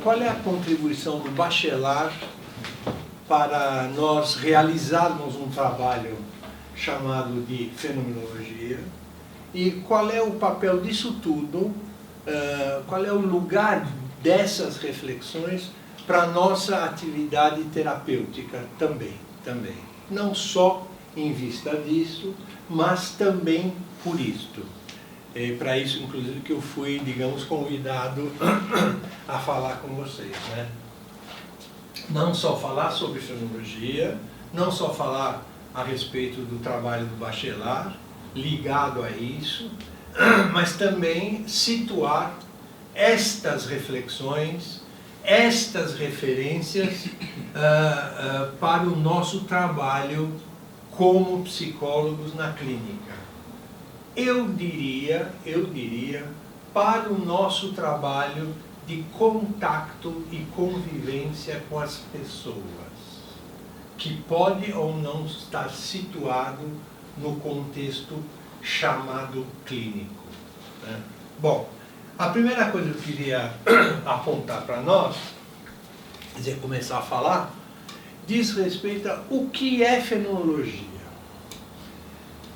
qual é a contribuição do Bachelard para nós realizarmos um trabalho chamado de fenomenologia e qual é o papel disso tudo, qual é o lugar dessas reflexões para a nossa atividade terapêutica também. Não só em vista disso, mas também por isto. É para isso, inclusive, que eu fui, digamos, convidado a falar com vocês, né? Não só falar sobre fenomenologia, não só falar a respeito do trabalho do Bachelard, ligado a isso, mas também situar estas reflexões, estas referências para o nosso trabalho como psicólogos na clínica. Eu diria, para o nosso trabalho de contato e convivência com as pessoas, que pode ou não estar situado no contexto chamado clínico, né? Bom, a primeira coisa que eu queria apontar para nós, quer dizer, começar a falar, diz respeito a o que é fenomenologia.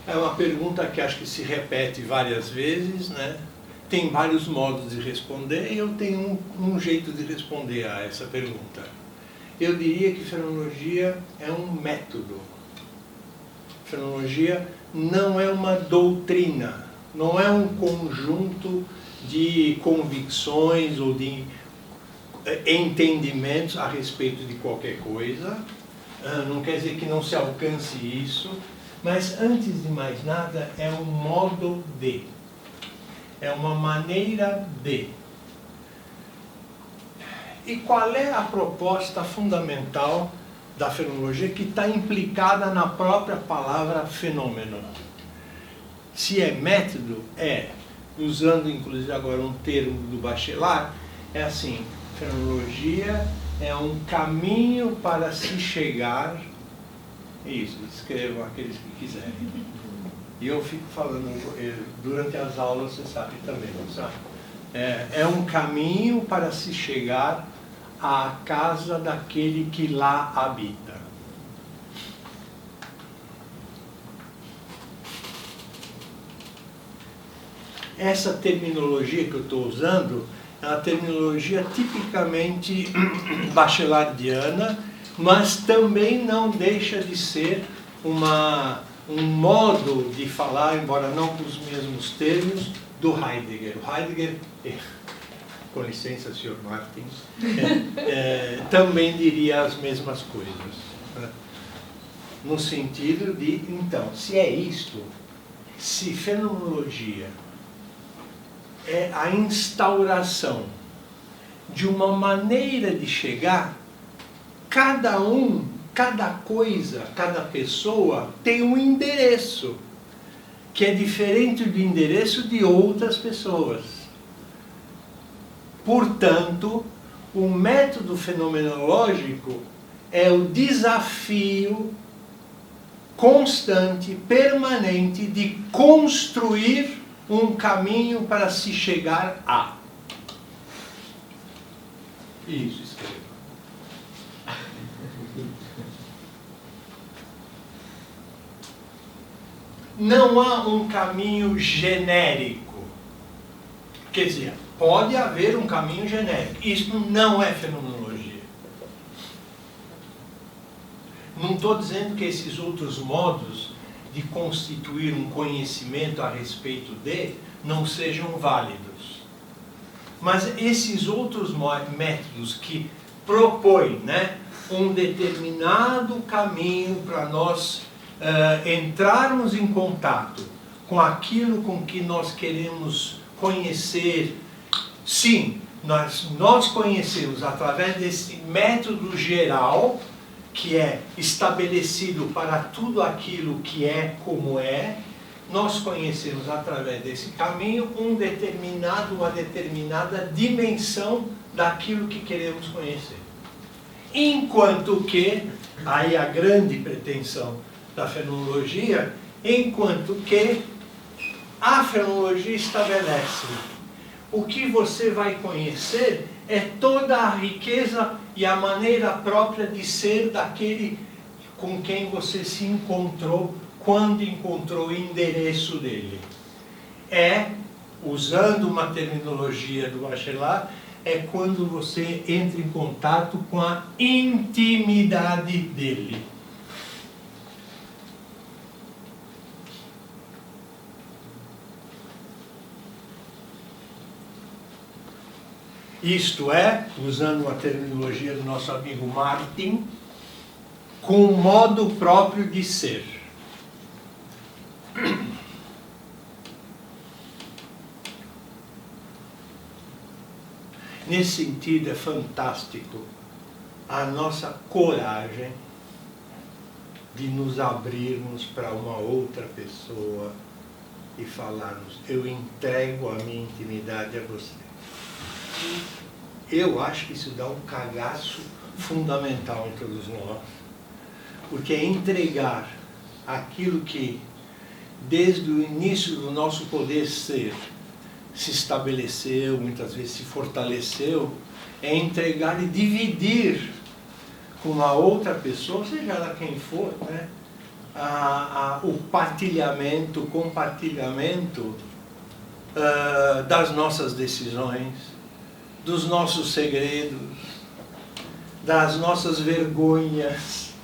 É uma pergunta que acho que se repete várias vezes, né? Tem vários modos de responder e eu tenho um jeito de responder a essa pergunta. Eu diria que fenomenologia é um método. Fenomenologia não é uma doutrina, não é um conjunto de convicções ou de entendimentos a respeito de qualquer coisa. Não quer dizer que não se alcance isso, mas antes de mais nada é um modo de, é uma maneira de. E qual é a proposta fundamental da fenomenologia que está implicada na própria palavra fenômeno? Se é método, usando inclusive agora um termo do Bachelard, é assim: fenomenologia é um caminho para se chegar. Isso, escrevam aqueles que quiserem. E eu fico falando durante as aulas, você sabe também, não sabe? É um caminho para se chegar à casa daquele que lá habita. Essa terminologia que eu estou usando é uma terminologia tipicamente bachelardiana, mas também não deixa de ser um modo de falar, embora não com os mesmos termos, do Heidegger. O Heidegger, com licença, Sr. Martins, também diria as mesmas coisas, né? No sentido de, então, se é isto, se fenomenologia é a instauração de uma maneira de chegar, cada coisa, cada pessoa tem um endereço, que é diferente do endereço de outras pessoas. Portanto, o método fenomenológico é o desafio constante, permanente, de construir um caminho para se chegar a. Isso, escreva. Não há um caminho genérico. Quer dizer, pode haver um caminho genérico. Isso não é fenomenologia. Não estou dizendo que esses outros modos de constituir um conhecimento a respeito de não sejam válidos. Mas esses outros métodos que propõem, né, um determinado caminho para nós entrarmos em contato com aquilo com que nós queremos conhecer. Sim, nós conhecemos através desse método geral, que é estabelecido para tudo aquilo que é como é. Nós conhecemos através desse caminho uma determinada dimensão daquilo que queremos conhecer. Enquanto que, aí a grande pretensão da fenomenologia, enquanto que a fenomenologia estabelece o que você vai conhecer é toda a riqueza e a maneira própria de ser daquele com quem você se encontrou quando encontrou o endereço dele. É, usando uma terminologia do Bachelard, é quando você entra em contato com a intimidade dele. Isto é, usando a terminologia do nosso amigo Martin, com o modo próprio de ser. Nesse sentido, é fantástico a nossa coragem de nos abrirmos para uma outra pessoa e falarmos: eu entrego a minha intimidade a você. Eu acho que isso dá um cagaço fundamental em todos nós, porque é entregar aquilo que, desde o início do nosso poder ser, se estabeleceu, muitas vezes se fortaleceu, é entregar e dividir com uma outra pessoa, seja ela quem for, né? O partilhamento, o compartilhamento das nossas decisões, dos nossos segredos, das nossas vergonhas,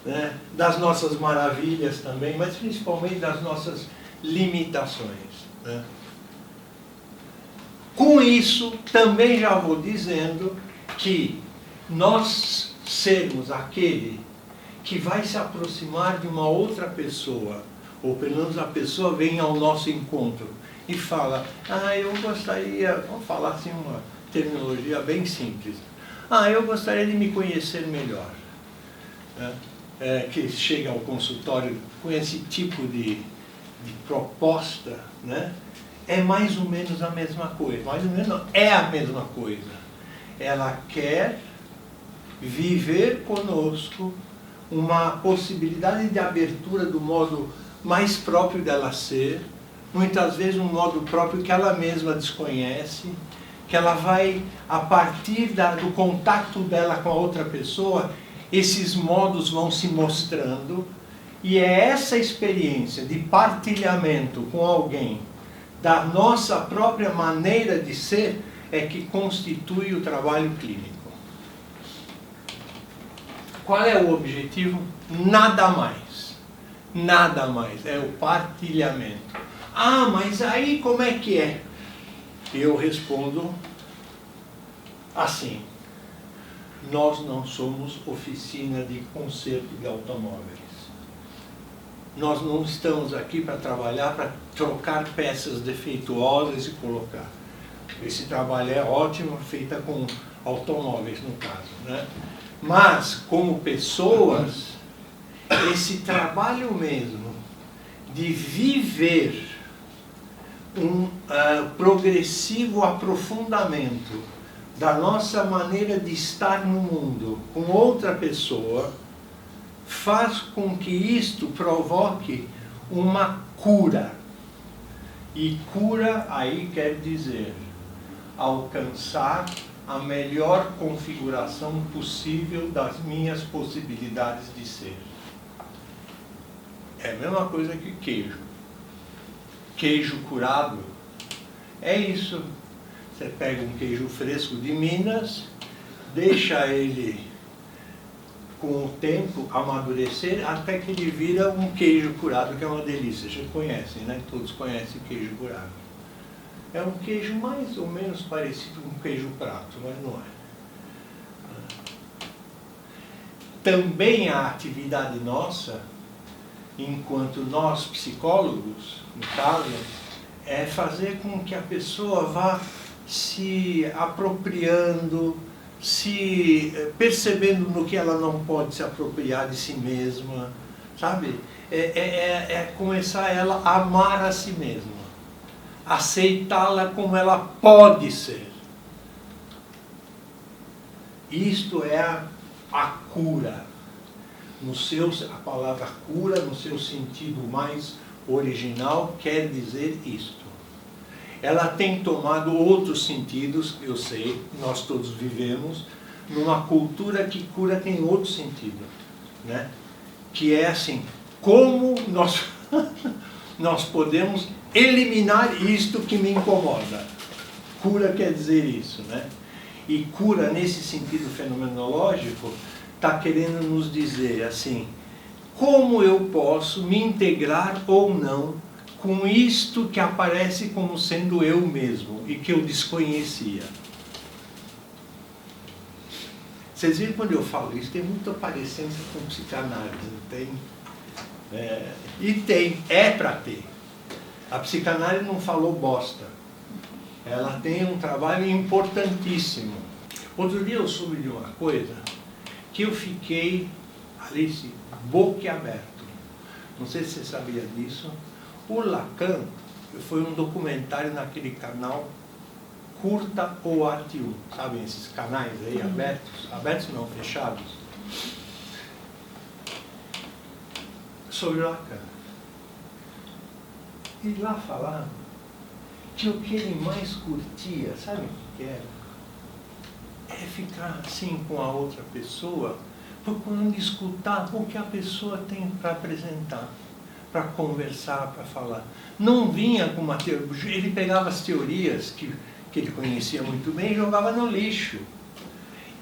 né? Das nossas maravilhas também, mas principalmente das nossas limitações, né? Com isso, também já vou dizendo que nós sermos aquele que vai se aproximar de uma outra pessoa, ou pelo menos a pessoa vem ao nosso encontro e fala: eu gostaria, vamos falar assim uma terminologia bem simples, eu gostaria de me conhecer melhor. Que chega ao consultório com esse tipo de proposta, né? É mais ou menos a mesma coisa. Mais ou menos não, é a mesma coisa. Ela quer viver conosco uma possibilidade de abertura do modo mais próprio dela ser, muitas vezes um modo próprio que ela mesma desconhece, que ela vai, a partir do contato dela com a outra pessoa, esses modos vão se mostrando, e é essa experiência de partilhamento com alguém da nossa própria maneira de ser é que constitui o trabalho clínico. Qual é o objetivo? Nada mais. Nada mais. É o partilhamento. Mas aí como é que é? Eu respondo assim: nós não somos oficina de conserto de automóveis. Nós não estamos aqui para trabalhar, para trocar peças defeituosas e colocar. Esse trabalho é ótimo, feito com automóveis, no caso, né? Mas, como pessoas, esse trabalho mesmo de viver um progressivo aprofundamento da nossa maneira de estar no mundo com outra pessoa, faz com que isto provoque uma cura. E cura aí quer dizer alcançar a melhor configuração possível das minhas possibilidades de ser. É a mesma coisa que queijo. Queijo curado é isso. Você pega um queijo fresco de Minas, deixa ele com o tempo amadurecer até que ele vira um queijo curado, que é uma delícia. Vocês conhecem, né? Todos conhecem queijo curado. É um queijo mais ou menos parecido com queijo prato, mas não é. Também a atividade nossa, enquanto nós psicólogos, no caso, é fazer com que a pessoa vá se apropriando, se percebendo no que ela não pode se apropriar de si mesma, sabe? É começar ela a amar a si mesma, aceitá-la como ela pode ser. Isto é a cura. A palavra cura, no seu sentido mais original, quer dizer isto. ela tem tomado outros sentidos, eu sei, nós todos vivemos numa cultura que cura tem outro sentido, né? Que é assim, como nós podemos eliminar isto que me incomoda. Cura quer dizer isso, né? E cura, nesse sentido fenomenológico, está querendo nos dizer assim, como eu posso me integrar ou não com isto que aparece como sendo eu mesmo e que eu desconhecia. Vocês viram quando eu falo isso, tem muita parecência com psicanálise, não tem? E tem, é para ter. A psicanálise não falou bosta. Ela tem um trabalho importantíssimo. Outro dia eu soube de uma coisa que eu fiquei, Alice, boquiaberto. Não sei se você sabia disso. O Lacan foi um documentário naquele canal Curta ou Arte 1. Sabem esses canais aí abertos? Abertos não, fechados. Sobre o Lacan. E lá falaram que o que ele mais curtia, sabe o que era? É ficar assim com a outra pessoa, procurando escutar o que a pessoa tem para apresentar, para conversar, para falar. Não vinha com uma teoria, ele pegava as teorias que ele conhecia muito bem e jogava no lixo.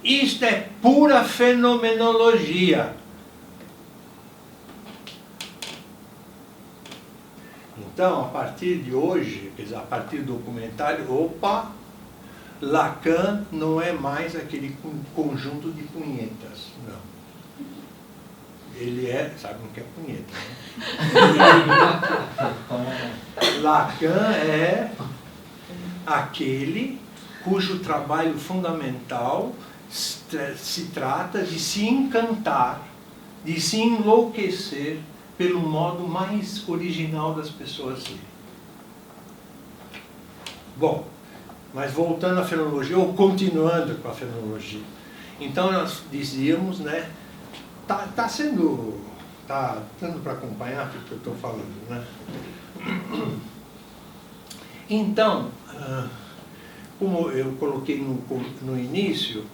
Isto é pura fenomenologia. Então, a partir de hoje, quer dizer, a partir do documentário, opa, Lacan não é mais aquele conjunto de punhetas, não. Ele é, sabe o que é punheta, né? Lacan é aquele cujo trabalho fundamental se trata de se encantar, de se enlouquecer pelo modo mais original das pessoas serem. Bom, mas voltando à fenomenologia, ou continuando com a fenomenologia. Então nós dizíamos, né, tá dando para acompanhar o que eu estou falando, né? Então, como eu coloquei no início,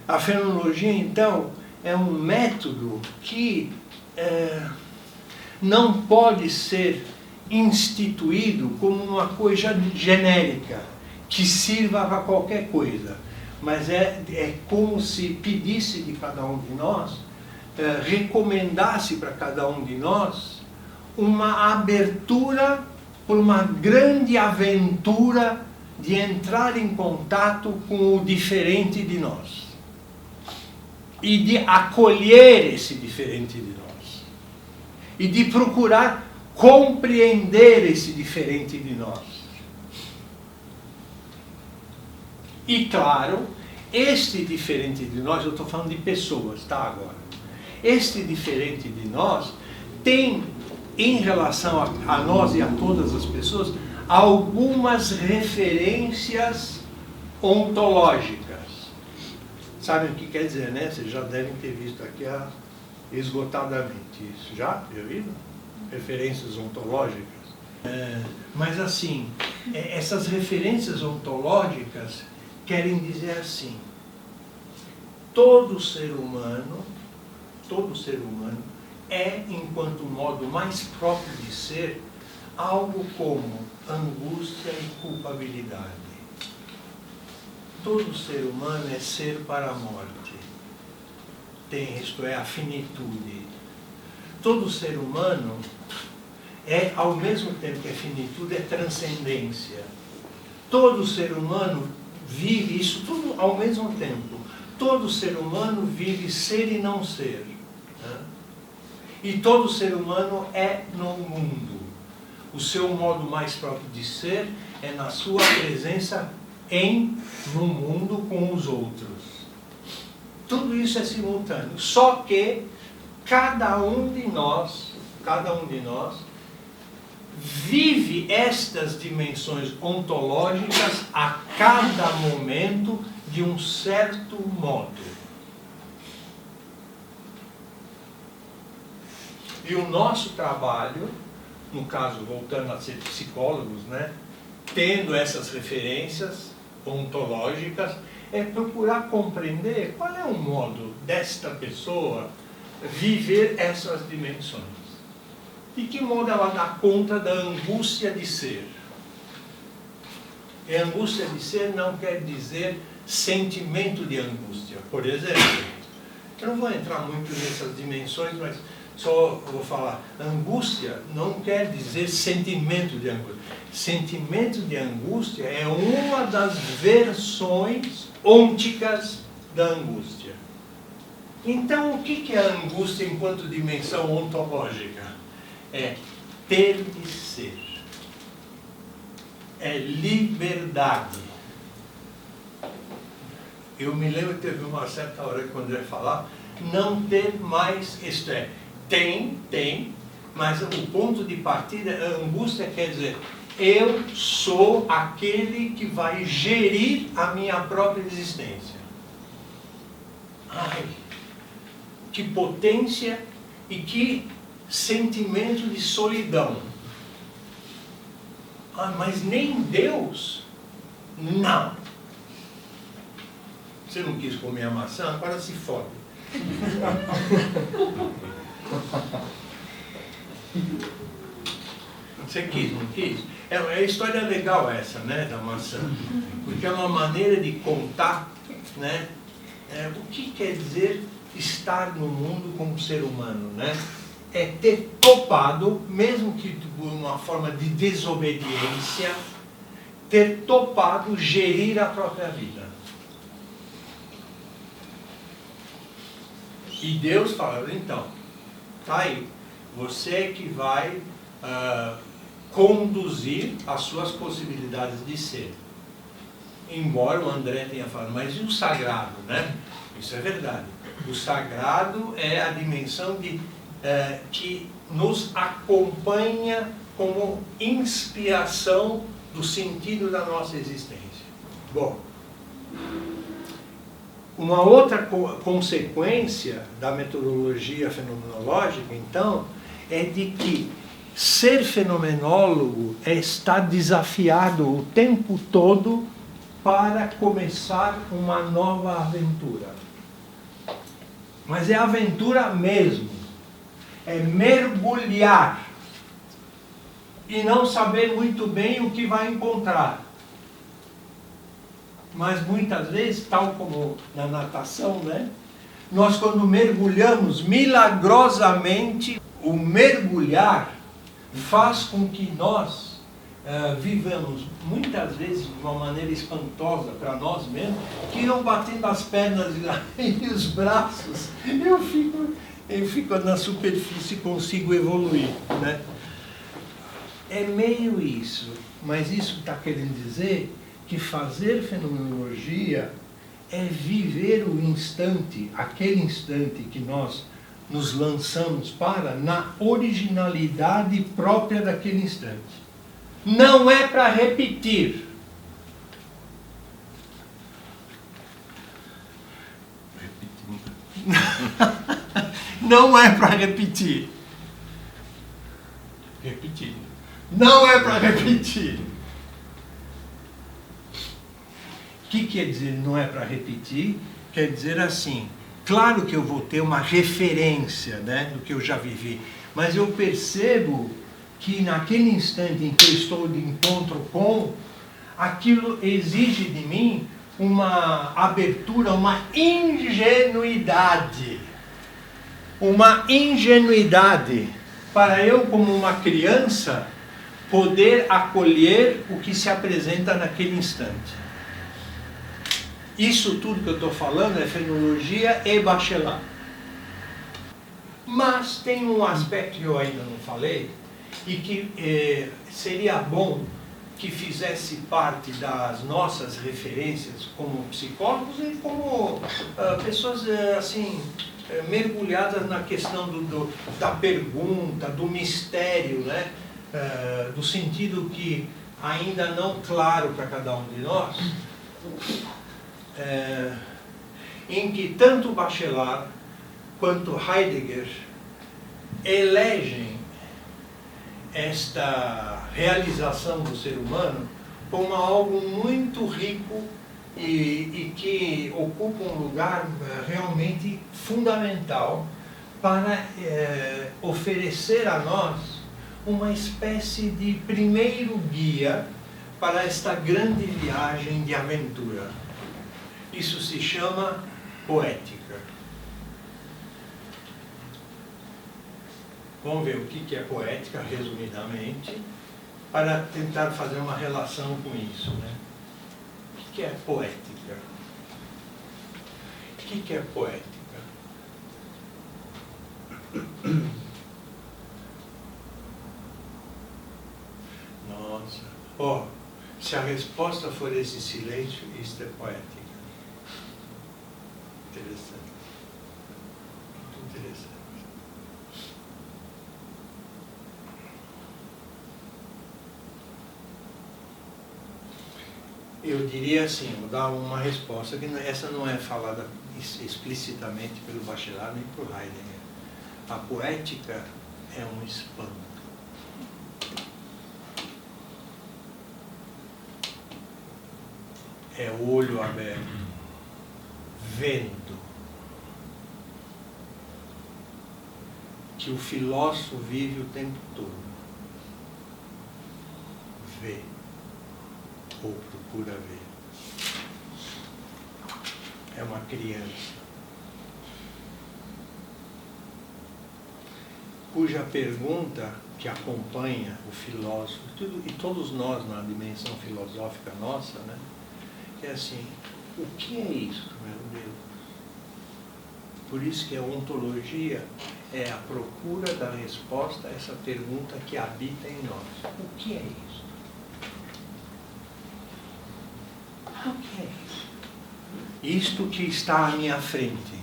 a fenomenologia, então, é um método que não pode ser instituído como uma coisa genérica, que sirva para qualquer coisa, mas é como se pedisse de cada um de nós, recomendasse para cada um de nós uma abertura por uma grande aventura de entrar em contato com o diferente de nós e de acolher esse diferente de nós e de procurar compreender esse diferente de nós. E claro, este diferente de nós, eu estou falando de pessoas, tá, agora? Este diferente de nós tem, em relação a nós e a todas as pessoas, algumas referências ontológicas. Sabem o que quer dizer, né? Vocês já devem ter visto aqui esgotadamente isso. Já viram? Referências ontológicas. Mas assim, essas referências ontológicas querem dizer assim, todo ser humano é, enquanto modo mais próprio de ser, algo como angústia e culpabilidade. Todo ser humano é ser para a morte. Isto é, a finitude. Todo ser humano é, ao mesmo tempo que é finitude, é transcendência. Todo ser humano vive isso tudo ao mesmo tempo. Todo ser humano vive ser e não ser. Né? E todo ser humano é no mundo. O seu modo mais próprio de ser é na sua presença no mundo com os outros. Tudo isso é simultâneo. Só que cada um de nós vive estas dimensões ontológicas a cada momento de um certo modo. E o nosso trabalho no caso, voltando a ser psicólogos, né, tendo essas referências ontológicas, é procurar compreender qual é o modo desta pessoa viver essas dimensões. De que modo ela dá conta da angústia de ser. E angústia de ser não quer dizer sentimento de angústia. Por exemplo, eu não vou entrar muito nessas dimensões, mas só vou falar, angústia não quer dizer sentimento de angústia. Sentimento de angústia é uma das versões ônticas da angústia. Então, o que é a angústia enquanto dimensão ontológica? É ter de ser. É liberdade. Eu me lembro que teve uma certa hora que o André falar, não ter mais, isto é, tem, mas o ponto de partida, a angústia quer dizer, eu sou aquele que vai gerir a minha própria existência. Ai, que potência e que sentimento de solidão. Ah, mas nem Deus? Não. Você não quis comer a maçã, agora se fode. Você quis, não quis? É a história legal essa, né, da maçã. Porque é uma maneira de contar, né, o que quer dizer estar no mundo como ser humano, né? É ter topado, mesmo que de uma forma de desobediência, ter topado gerir a própria vida. E Deus fala, então, tá aí, você é que vai conduzir as suas possibilidades de ser. Embora o André tenha falado, mas e o sagrado, né? Isso é verdade. O sagrado é a dimensão que nos acompanha como inspiração do sentido da nossa existência. Bom, uma outra consequência da metodologia fenomenológica, então, é de que ser fenomenólogo é estar desafiado o tempo todo para começar uma nova aventura. Mas é aventura mesmo. É mergulhar e não saber muito bem o que vai encontrar. Mas muitas vezes, tal como na natação, né? Nós quando mergulhamos, milagrosamente, o mergulhar faz com que nós vivamos muitas vezes de uma maneira espantosa para nós mesmos, que eu batendo as pernas e os braços, eu fico na superfície e consigo evoluir, né? É meio isso, mas isso está querendo dizer que fazer fenomenologia é viver o instante, aquele instante que nós nos lançamos na originalidade própria daquele instante. Não é para repetir. Não é para repetir. Repetir. Não é para repetir. O que quer dizer não é para repetir? Quer dizer assim, claro que eu vou ter uma referência, né, do que eu já vivi, mas eu percebo que naquele instante em que eu estou de encontro com, aquilo exige de mim uma abertura, uma ingenuidade. Uma ingenuidade para eu, como uma criança, poder acolher o que se apresenta naquele instante. Isso tudo que eu estou falando é fenomenologia e Bachelard. Mas tem um aspecto que eu ainda não falei e que seria bom que fizesse parte das nossas referências como psicólogos e como pessoas assim mergulhadas na questão da pergunta, do mistério, né? Do sentido que ainda não claro para cada um de nós, em que tanto Bachelard quanto Heidegger elegem esta realização do ser humano como algo muito rico e que ocupa um lugar realmente fundamental para oferecer a nós uma espécie de primeiro guia para esta grande viagem de aventura. Isso se chama poética. Vamos ver o que é poética, resumidamente, para tentar fazer uma relação com isso, né? O que é poética? O que é poética? Nossa, se a resposta for esse silêncio, isto é poética. Interessante. Muito interessante. Eu diria assim, vou dar uma resposta, que essa não é falada explicitamente pelo Bachelard nem por Heidegger. A poética é um espanto. É o olho aberto, vendo, que o filósofo vive o tempo todo. Vê, ou procura ver. É uma criança cuja pergunta que acompanha o filósofo, e todos nós na dimensão filosófica nossa, né? É assim, o que é isso, meu Deus? Por isso que a ontologia é a procura da resposta a essa pergunta que habita em nós. O que é isso? O que é isso? Isto que está à minha frente.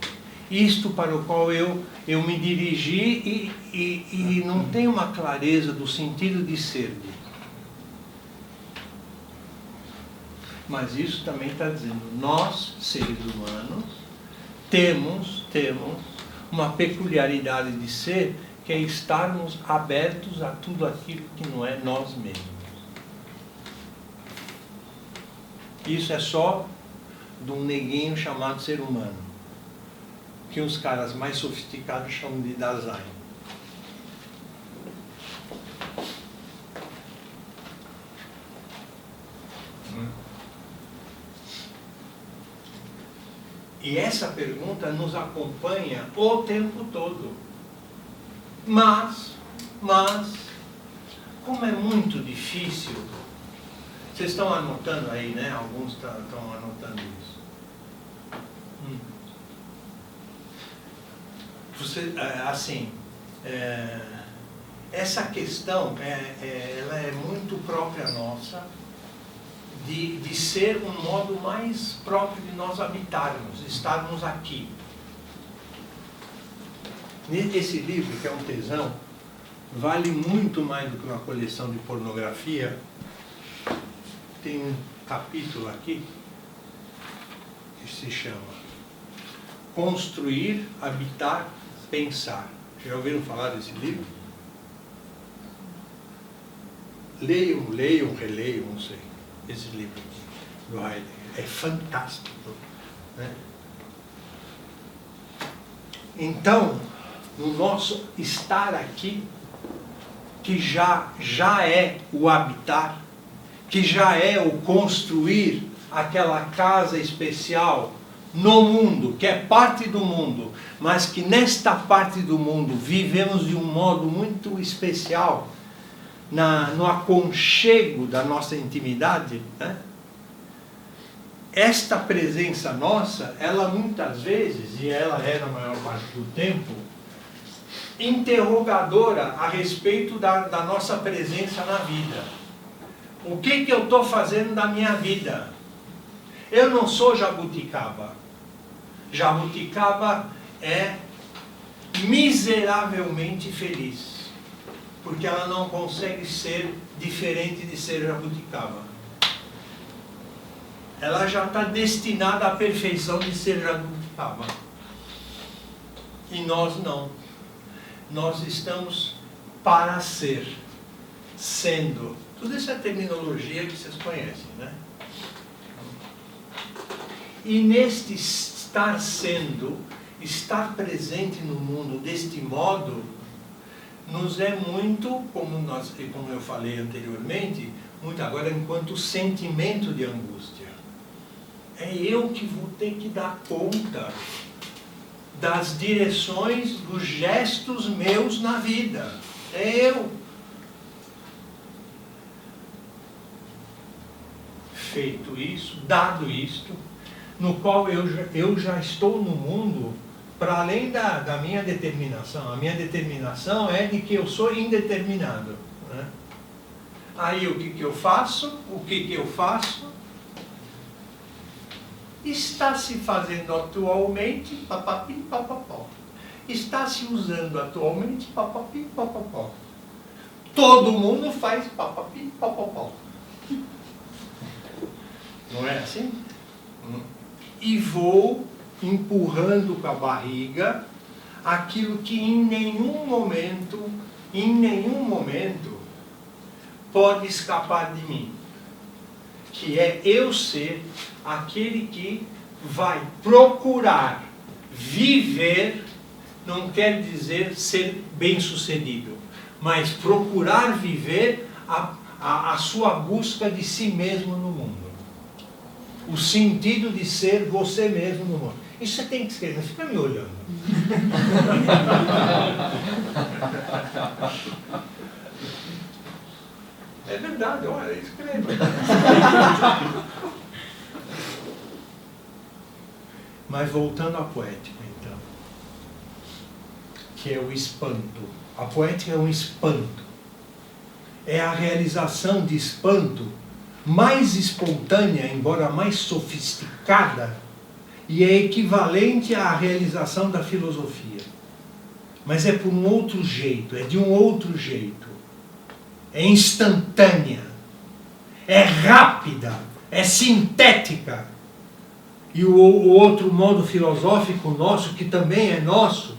Isto para o qual eu me dirigi e não tenho uma clareza do sentido de ser. Mas isso também está dizendo, nós, seres humanos, temos uma peculiaridade de ser, que é estarmos abertos a tudo aquilo que não é nós mesmos. Isso é só de um neguinho chamado ser humano, que os caras mais sofisticados chamam de Dasein. E essa pergunta nos acompanha o tempo todo. Mas, como é muito difícil, vocês estão anotando aí, né? Alguns estão anotando isso. Essa questão, ela é muito própria nossa, de ser um modo mais próprio de nós habitarmos, estarmos aqui. Esse livro, que é um tesão, vale muito mais do que uma coleção de pornografia. Tem um capítulo aqui que se chama Construir, Habitar, Pensar. Já ouviram falar desse livro? Leiam, releiam, não sei. Esse livro do Heidegger é fantástico, né? Então, no nosso estar aqui, que já é o habitar, que já é o construir aquela casa especial no mundo, que é parte do mundo, mas que nesta parte do mundo vivemos de um modo muito especial, no aconchego da nossa intimidade, né? Esta presença nossa, ela muitas vezes, e ela é na maior parte do tempo, interrogadora a respeito da nossa presença na vida. O que eu estou fazendo da minha vida? Eu não sou jabuticaba. Jabuticaba é miseravelmente feliz, porque ela não consegue ser diferente de ser jabuticaba. Ela já está destinada à perfeição de ser jabuticaba. E nós não. Nós estamos para ser. sendo. Tudo isso é terminologia que vocês conhecem, né? E neste estar sendo, estar presente no mundo deste modo, nos é muito, como eu falei anteriormente, muito agora enquanto sentimento de angústia. É eu que vou ter que dar conta das direções, dos gestos meus na vida. É eu. Feito isso, dado isto, no qual eu já estou no mundo, para além da minha determinação. A minha determinação é de que eu sou indeterminado, né? Aí o que eu faço? O que eu faço? Está se fazendo atualmente, papapi, papapó. Está se usando atualmente, papapi, papapó. Todo mundo faz papapi, papapó. Não é assim? E vou empurrando com a barriga aquilo que em nenhum momento pode escapar de mim, que é eu ser aquele que vai procurar viver, não quer dizer ser bem-sucedido, mas procurar viver a sua busca de si mesmo no mundo. O sentido de ser você mesmo no mundo. Isso você tem que escrever, não fica me olhando. É verdade, olha, escreva. Mas voltando à poética, então, que é o espanto. A poética é um espanto. É a realização de espanto mais espontânea, embora mais sofisticada, e é equivalente à realização da filosofia. Mas é por um outro jeito, é de um outro jeito. É instantânea, é rápida, é sintética. E o outro modo filosófico nosso, que também é nosso,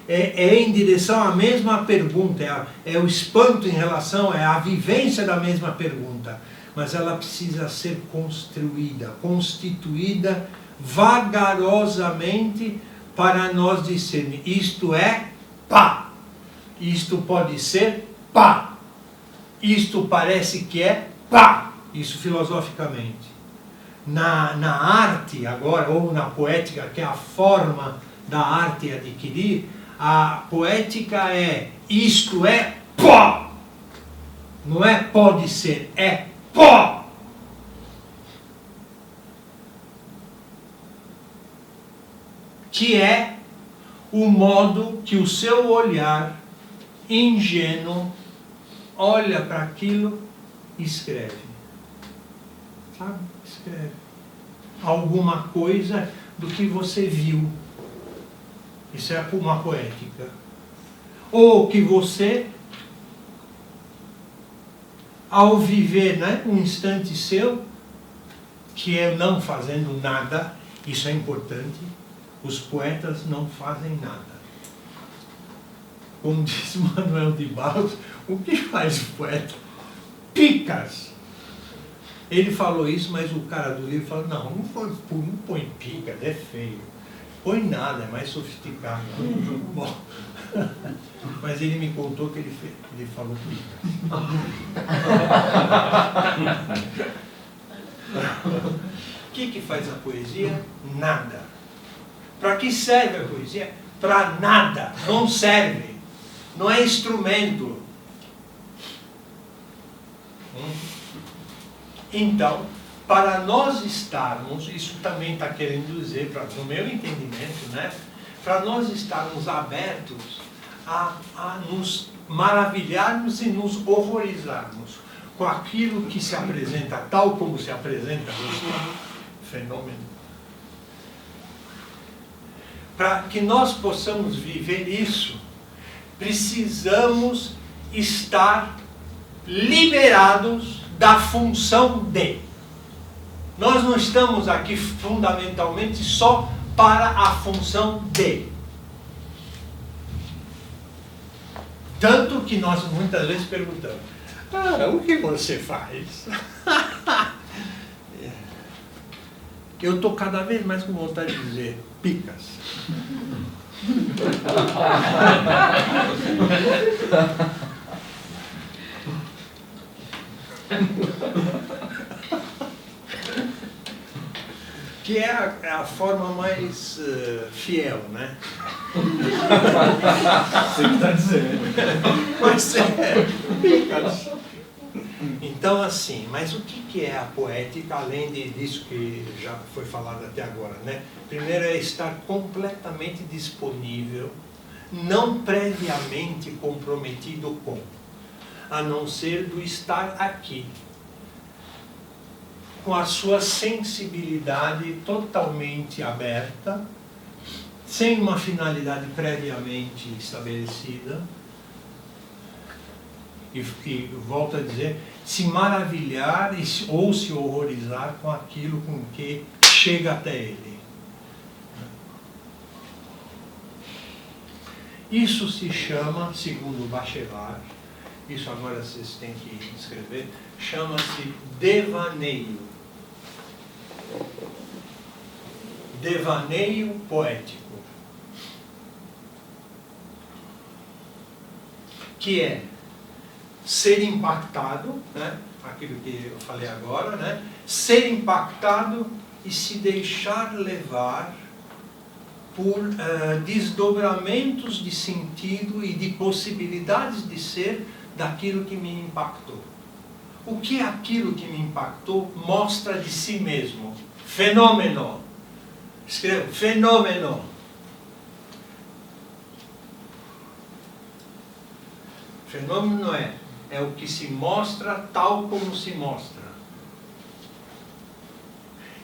é em direção à mesma pergunta, é o espanto em relação, é a vivência da mesma pergunta. Mas ela precisa ser construída, constituída vagarosamente para nós discermos. Isto é pá, isto pode ser pá, isto parece que é pá, isso filosoficamente. Na arte agora, ou na poética, que é a forma da arte adquirir, a poética é isto é pó, não é pode ser, é pó. Que é o modo que o seu olhar ingênuo olha para aquilo e escreve. Sabe? Escreve. Alguma coisa do que você viu. Isso é uma poética. Ou que você, ao viver, né, um instante seu, que é não fazendo nada, isso é importante, os poetas não fazem nada. Como diz Manuel de Barros, o que faz o poeta? Picas! Ele falou isso, mas o cara do livro falou, não põe picas, é feio. Põe nada, é mais sofisticado. Bom, mas ele me contou que ele falou picas. O que faz a poesia? Nada. Para que serve a poesia? Para nada. Não serve. Não é instrumento. Então, para nós estarmos, isso também está querendo dizer, no meu entendimento, né, para nós estarmos abertos a nos maravilharmos e nos horrorizarmos com aquilo que se apresenta, tal como se apresenta o fenômeno. Para que nós possamos viver isso, precisamos estar liberados da função de. Nós não estamos aqui fundamentalmente só para a função de. Tanto que nós muitas vezes perguntamos, O que você faz? Eu estou cada vez mais com vontade de dizer picas. Que é a forma mais fiel, né? Você que está dizendo. Mas é picas. Então, assim, mas o que é a poética, além disso que já foi falado até agora, né? Primeiro é estar completamente disponível, não previamente comprometido com, a não ser do estar aqui, com a sua sensibilidade totalmente aberta, sem uma finalidade previamente estabelecida, e volto a dizer, se maravilhar ou se horrorizar com aquilo com que chega até ele. Isso se chama, segundo Bachelard, isso agora vocês têm que escrever, chama-se devaneio. Devaneio poético. Que é ser impactado, né? Aquilo que eu falei agora, né? Ser impactado e se deixar levar por desdobramentos de sentido e de possibilidades de ser daquilo que me impactou. O que aquilo que me impactou mostra de si mesmo? Fenômeno. Escreva, fenômeno. Fenômeno é o que se mostra tal como se mostra.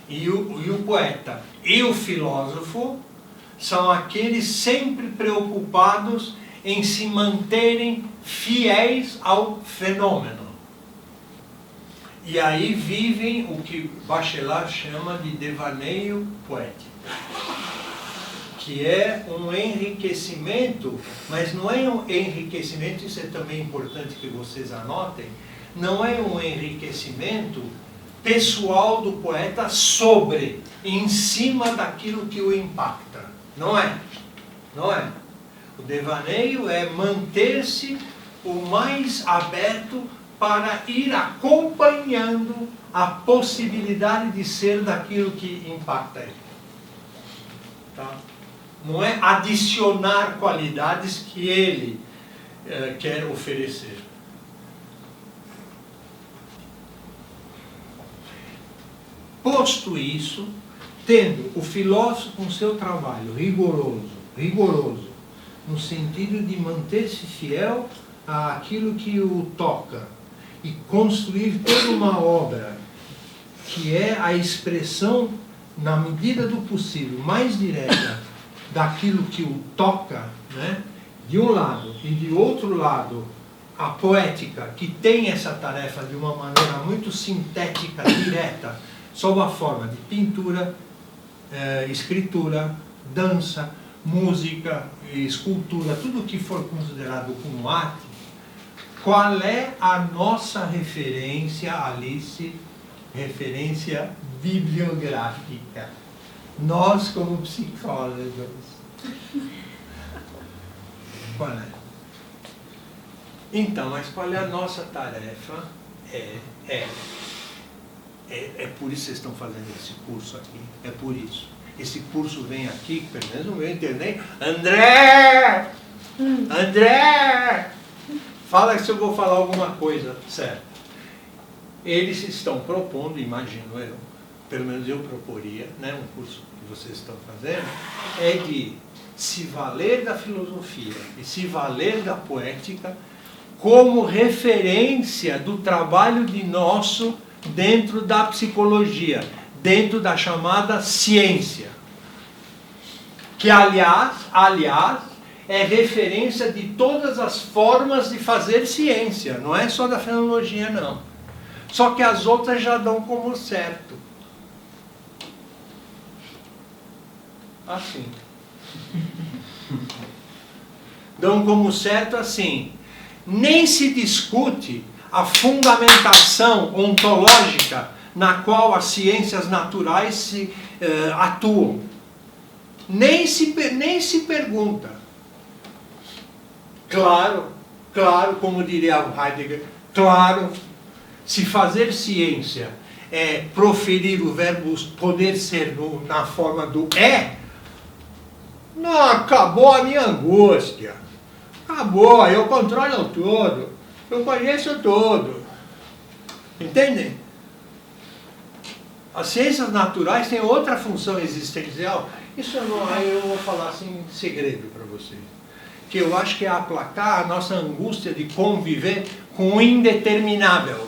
E o poeta e o filósofo são aqueles sempre preocupados em se manterem fiéis ao fenômeno. E aí vivem o que Bachelard chama de devaneio poético, que é um enriquecimento, mas não é um enriquecimento, isso é também importante que vocês anotem, não é um enriquecimento pessoal do poeta sobre, em cima daquilo que o impacta. Não é. Não é. O devaneio é manter-se o mais aberto para ir acompanhando a possibilidade de ser daquilo que impacta ele. Tá? Não é adicionar qualidades que ele quer oferecer. Posto isso, tendo o filósofo com seu trabalho rigoroso, no sentido de manter-se fiel àquilo que o toca e construir toda uma obra que é a expressão, na medida do possível, mais direta daquilo que o toca, né? De um lado, e de outro lado, a poética, que tem essa tarefa de uma maneira muito sintética, direta, sob a forma de pintura, escritura, dança, música, escultura, tudo que for considerado como arte. Qual é a nossa referência, Alice? Referência bibliográfica. Nós, como psicólogos. Qual é? Então, mas qual é a nossa tarefa? É por isso que vocês estão fazendo esse curso aqui. É por isso. Esse curso vem aqui, pelo menos no meu internet. André! André! Fala se eu vou falar alguma coisa certa. Eles estão propondo, imagino eu, pelo menos eu proporia, né, um curso que vocês estão fazendo, é de se valer da filosofia e se valer da poética como referência do trabalho de nosso dentro da psicologia, dentro da chamada ciência. Que, aliás, é referência de todas as formas de fazer ciência, não é só da fenomenologia, não. Só que as outras já dão como certo. Assim. Dão como certo assim. Nem se discute a fundamentação ontológica na qual as ciências naturais atuam. Nem se pergunta. Claro, como diria o Heidegger, claro, se fazer ciência é proferir o verbo poder ser na forma do não, acabou a minha angústia. Acabou, eu controlo tudo, eu conheço tudo. Entendem? As ciências naturais têm outra função existencial. Isso eu vou falar assim em segredo para vocês. Que eu acho que é aplacar a nossa angústia de conviver com o indeterminável.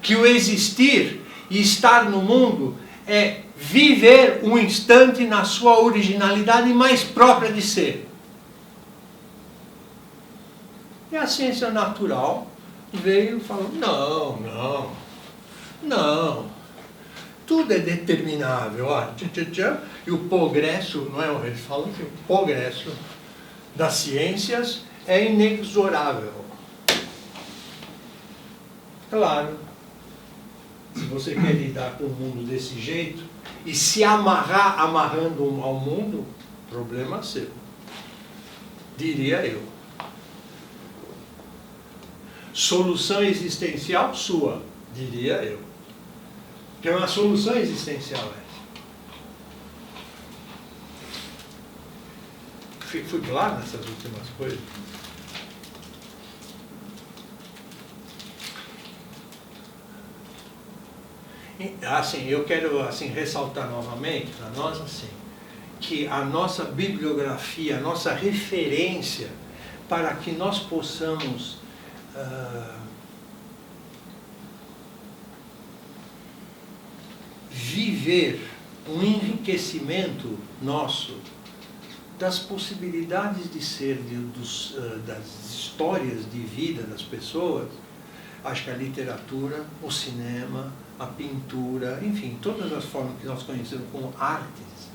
Que o existir e estar no mundo é viver um instante na sua originalidade mais própria de ser. E a ciência natural veio e falou, não, tudo é determinável. E o progresso, não é? Eles falam que o progresso das ciências é inexorável. Claro, se você quer lidar com o mundo desse jeito e se amarrando ao mundo, problema seu, diria eu. Solução existencial sua, diria eu. Que é uma solução existencial essa. Fui claro nessas últimas coisas? Assim, eu quero ressaltar novamente para nós que a nossa bibliografia, a nossa referência para que nós possamos viver um enriquecimento nosso das possibilidades de ser, das histórias de vida das pessoas. Acho que a literatura, o cinema, a pintura, enfim, todas as formas que nós conhecemos como artes,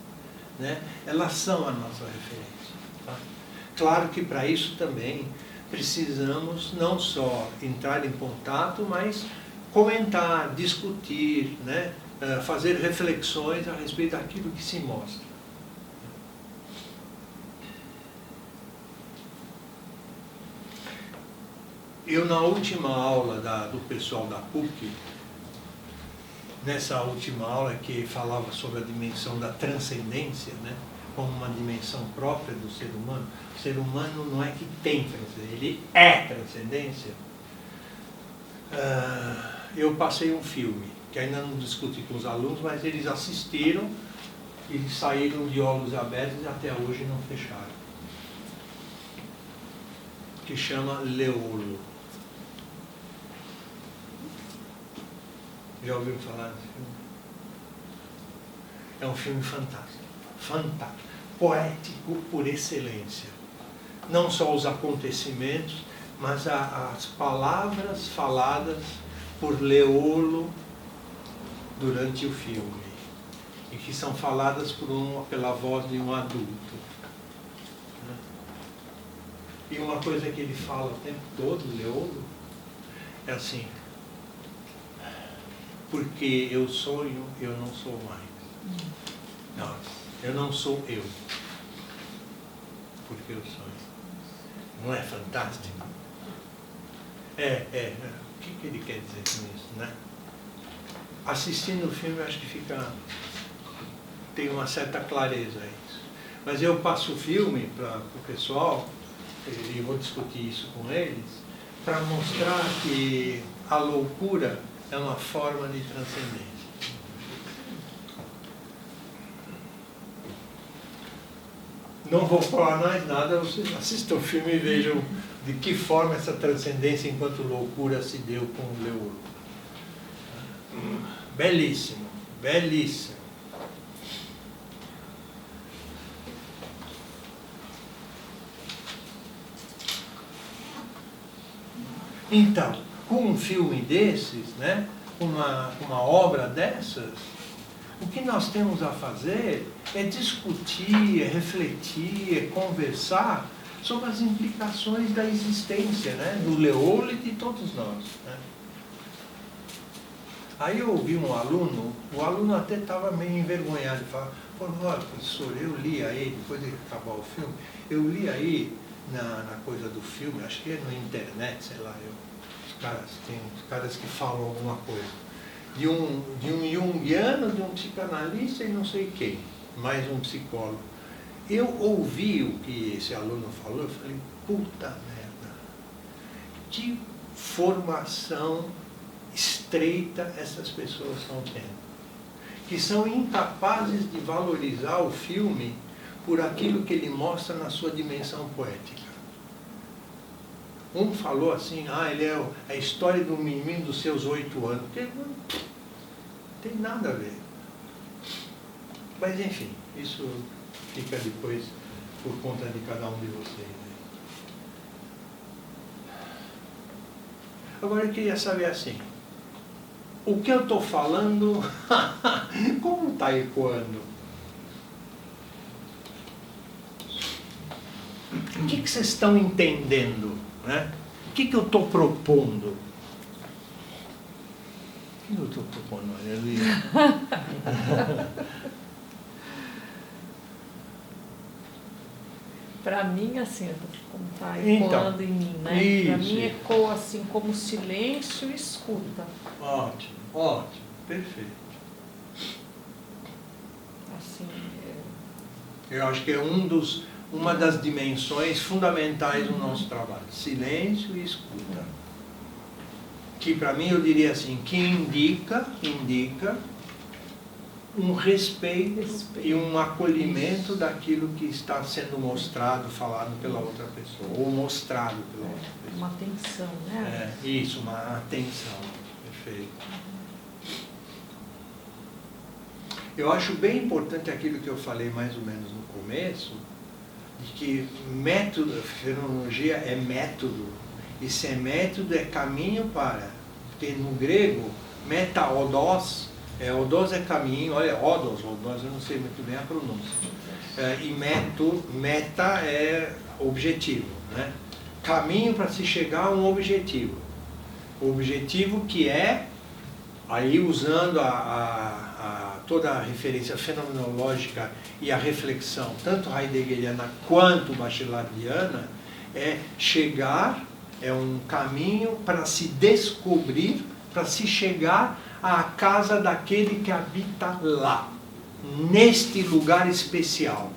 né, elas são a nossa referência. Tá? Claro que para isso também precisamos não só entrar em contato, mas comentar, discutir, né, fazer reflexões a respeito daquilo que se mostra. Eu, na última aula do pessoal da PUC, nessa última aula que falava sobre a dimensão da transcendência, né, como uma dimensão própria do ser humano, o ser humano não é que tem transcendência, ele é transcendência. Eu passei um filme, que ainda não discuti com os alunos, mas eles assistiram, eles saíram de olhos abertos e até hoje não fecharam. Que chama Leolo. Já ouviu falar desse filme? É um filme fantástico. Fantástico. Poético por excelência. Não só os acontecimentos, mas as palavras faladas por Leolo durante o filme. E que são faladas pela voz de um adulto. E uma coisa que ele fala o tempo todo, Leolo, é assim: porque eu sonho, eu não sou mais. Não, eu não sou eu. Porque eu sonho. Não é fantástico? O que ele quer dizer com isso, né? Assistindo o filme, acho que tem uma certa clareza a isso. Mas eu passo o filme para o pessoal, e vou discutir isso com eles, para mostrar que a loucura é uma forma de transcendência. Não vou falar mais nada, vocês assistam o filme e vejam de que forma essa transcendência enquanto loucura se deu com o Leolo. Belíssimo, belíssimo. Então, com um filme desses, né, uma obra dessas, o que nós temos a fazer é discutir, é refletir, é conversar sobre as implicações da existência, né? Do Leola e de todos nós, né? Aí eu ouvi um aluno, o aluno até estava meio envergonhado, falou, olha, professor, eu li aí, depois de acabar o filme, eu li aí na coisa do filme, acho que é na internet, sei lá, tem uns caras que falam alguma coisa, de um junguiano, de um psicanalista e não sei quem, mais um psicólogo. Eu ouvi o que esse aluno falou, eu falei, puta merda, que formação estreita essas pessoas estão tendo, que são incapazes de valorizar o filme por aquilo que ele mostra na sua dimensão poética. Um falou assim, ele é a história de um menino dos seus 8 anos. Não tem nada a ver. Mas enfim, isso fica depois por conta de cada um de vocês. Agora eu queria saber assim, o que eu estou falando, como está ecoando? O que vocês estão entendendo? Né? O que eu estou propondo? O que eu estou propondo, Aleluia? Para mim, assim, como está ecoando em mim, né? Para mim ecoa assim como silêncio e escuta. Ótimo, ótimo, perfeito. Assim, eu acho que é uma das dimensões fundamentais do nosso trabalho, silêncio e escuta. Que para mim eu diria assim, que indica um respeito e um acolhimento daquilo que está sendo mostrado, falado pela outra pessoa, ou mostrado pela outra pessoa. Uma atenção, né? Isso, uma atenção, perfeito. Eu acho bem importante aquilo que eu falei mais ou menos no começo, de que método, fenomenologia é método, e se é método é caminho para, porque no grego, meta-odos, odos é caminho, olha, odos, eu não sei muito bem a pronúncia, e meta é objetivo, né? Caminho para se chegar a um objetivo, o objetivo que é, aí usando toda a referência fenomenológica e a reflexão, tanto heideggeriana quanto bachelariana, é chegar, é um caminho para se descobrir, para se chegar à casa daquele que habita lá, neste lugar especial.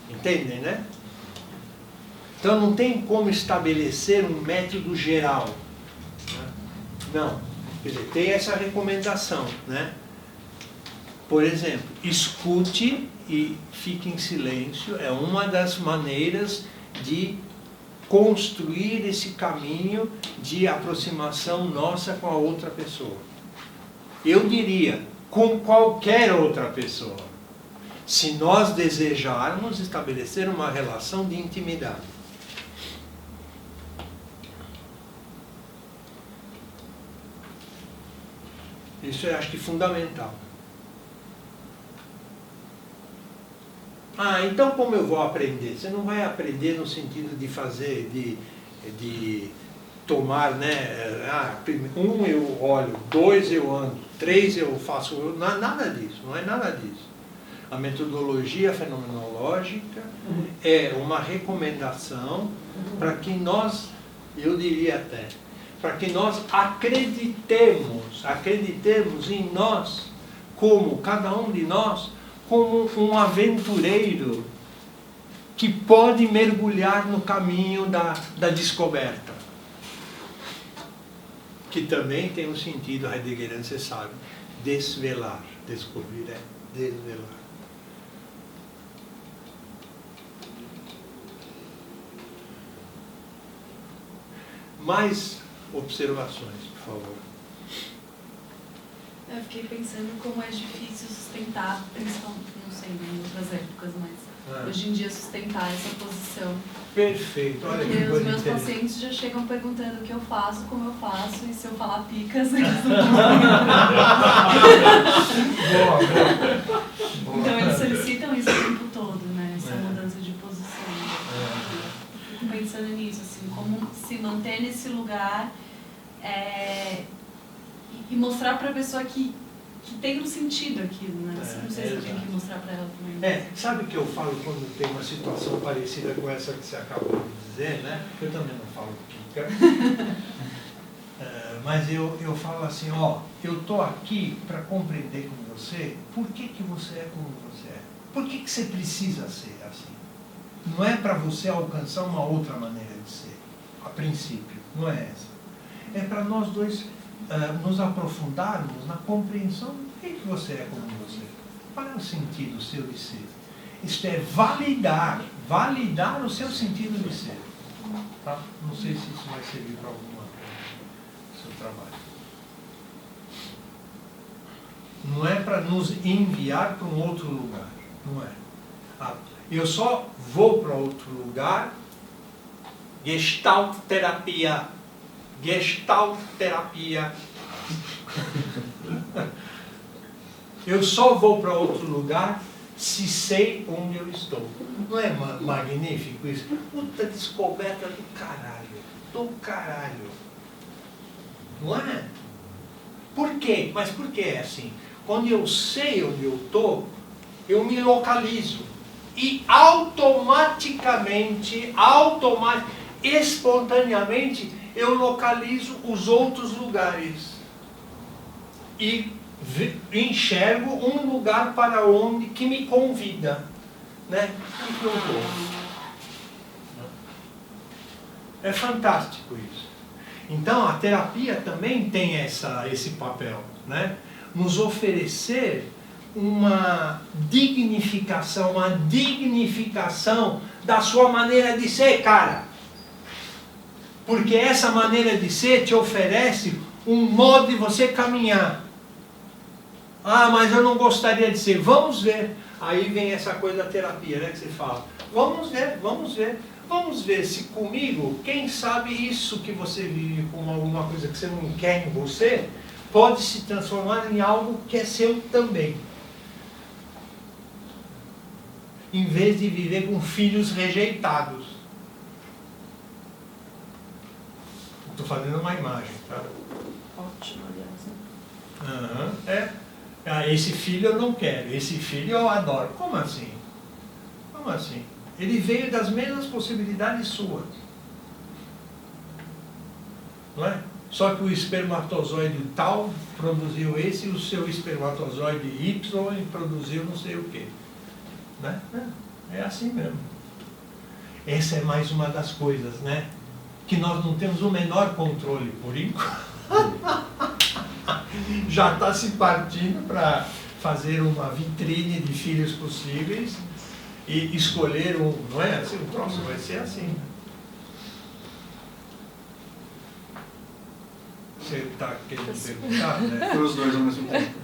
Entendem, né? Então não tem como estabelecer um método geral. Não. Quer dizer, tem essa recomendação, né? Por exemplo, escute e fique em silêncio, é uma das maneiras de construir esse caminho de aproximação nossa com a outra pessoa. Eu diria, com qualquer outra pessoa, se nós desejarmos estabelecer uma relação de intimidade. Isso eu acho que fundamental. Então como eu vou aprender? Você não vai aprender no sentido de fazer, de tomar, né? 1 eu olho, 2 eu ando, 3 eu faço, nada disso, não é nada disso. A metodologia fenomenológica é uma recomendação para que nós, eu diria até, para que nós acreditemos em nós, como cada um de nós, como um aventureiro que pode mergulhar no caminho da descoberta. Que também tem um sentido heideggeriano, você sabe, desvelar, descobrir é desvelar. Mais observações, por favor. Eu fiquei pensando como é difícil sustentar, principalmente, não sei, em outras épocas, mas hoje em dia sustentar essa posição. Perfeito, olha porque que os meus interessante. pacientes já chegam perguntando o que eu faço, como eu faço, e se eu falar picas, eles não Então eles solicitam isso o tempo todo, né? Essa mudança de posição. pensando nisso, assim, como se manter nesse lugar e mostrar para a pessoa que tem um sentido aquilo, né? Não sei se eu tenho que mostrar para ela também. Sabe o que eu falo quando tem uma situação parecida com essa que você acabou de dizer, né? Eu também não falo pica. Mas eu falo assim, ó, eu estou aqui para compreender com você por que você é como você é. Por que você precisa ser assim? Não é para você alcançar uma outra maneira de ser, a princípio, não é essa. É para nós dois nos aprofundarmos na compreensão do que você é como você. Qual é o sentido seu de ser? Isto é validar o seu sentido de ser. Tá? Não sei se isso vai servir para alguma coisa do seu trabalho. Não é para nos enviar para um outro lugar. Não é. Eu só vou para outro lugar. Gestalt terapia. Eu só vou para outro lugar se sei onde eu estou. Não é magnífico isso? Puta descoberta do caralho. Não é? Por quê? Mas por que é assim? Quando eu sei onde eu estou, eu me localizo. E automaticamente, espontaneamente, eu localizo os outros lugares. E enxergo um lugar para onde que me convida. Né? E que eu vou. É fantástico isso. Então, a terapia também tem esse papel. Né? Nos oferecer uma dignificação da sua maneira de ser, cara. Porque essa maneira de ser te oferece um modo de você caminhar. Ah, mas eu não gostaria de ser. Vamos ver. Aí vem essa coisa da terapia, né, que você fala. Vamos ver se comigo, quem sabe isso que você vive como alguma coisa que você não quer em você, pode se transformar em algo que é seu também. Em vez de viver com filhos rejeitados. Estou fazendo uma imagem, tá? Ótimo, aliás. Esse filho eu não quero, esse filho eu adoro. Como assim? Ele veio das mesmas possibilidades suas. Não é? Só que o espermatozoide tal produziu esse, e o seu espermatozoide Y produziu não sei o quê. Né? É assim mesmo. Essa é mais uma das coisas, né? Que nós não temos o menor controle por enquanto. Já está se partindo para fazer uma vitrine de filhos possíveis e escolher um, não é assim? O próximo vai ser assim. Você está querendo perguntar, né? Foi os dois ao mesmo tempo.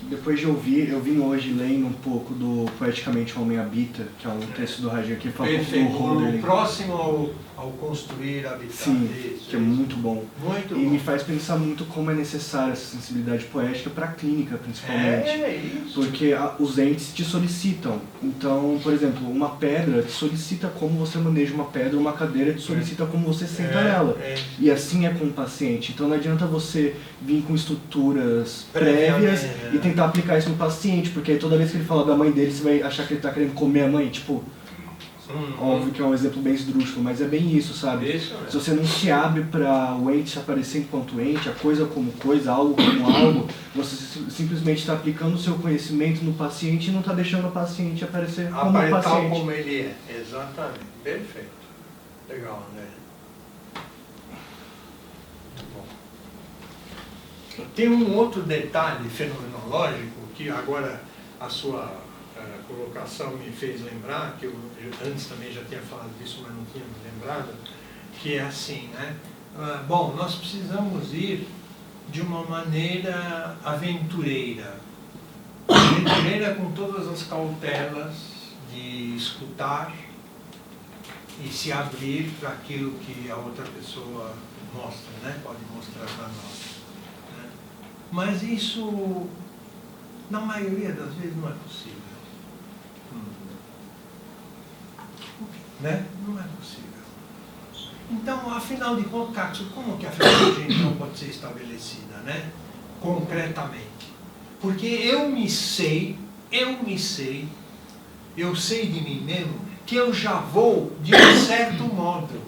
Depois de ouvir, eu vim hoje lendo um pouco do Poeticamente o Homem Habita, que é um texto do Rajin que fala Perfeito. do Hölderlin. Próximo ao construir, habitar. Sim, que é muito bom. Muito e bom. me faz pensar muito como é necessária essa sensibilidade poética para a clínica, principalmente. Isso. Porque os entes te solicitam. Então, por exemplo, uma pedra te solicita como você maneja uma pedra, uma cadeira te solicita como você senta nela. E assim é com o paciente. Então não adianta você vir com estruturas prévias e tentar aplicar isso no paciente, porque aí toda vez que ele fala da mãe dele, você vai achar que ele está querendo comer a mãe, tipo... Óbvio que é um exemplo bem esdrúxulo, mas é bem isso, sabe? Isso, se você não se abre para o ente aparecer enquanto ente, a coisa como coisa, algo como algo, você simplesmente está aplicando o seu conhecimento no paciente e não está deixando o paciente aparecer como um paciente. Tal como ele é, exatamente. Perfeito. Legal, né? Muito bom. Tem um outro detalhe fenomenológico que agora a sua colocação me fez lembrar, que eu antes também já tinha falado disso, mas não tinha me lembrado, que é assim, né? Bom, nós precisamos ir de uma maneira aventureira. Aventureira com todas as cautelas de escutar e se abrir para aquilo que a outra pessoa mostra, né? Pode mostrar para nós. Né? Mas isso, na maioria das vezes, não é possível. né? Não é possível. Então, afinal de contas, como que a fenomenologia então pode ser estabelecida, né? Concretamente? Porque eu sei de mim mesmo que eu já vou de um certo modo.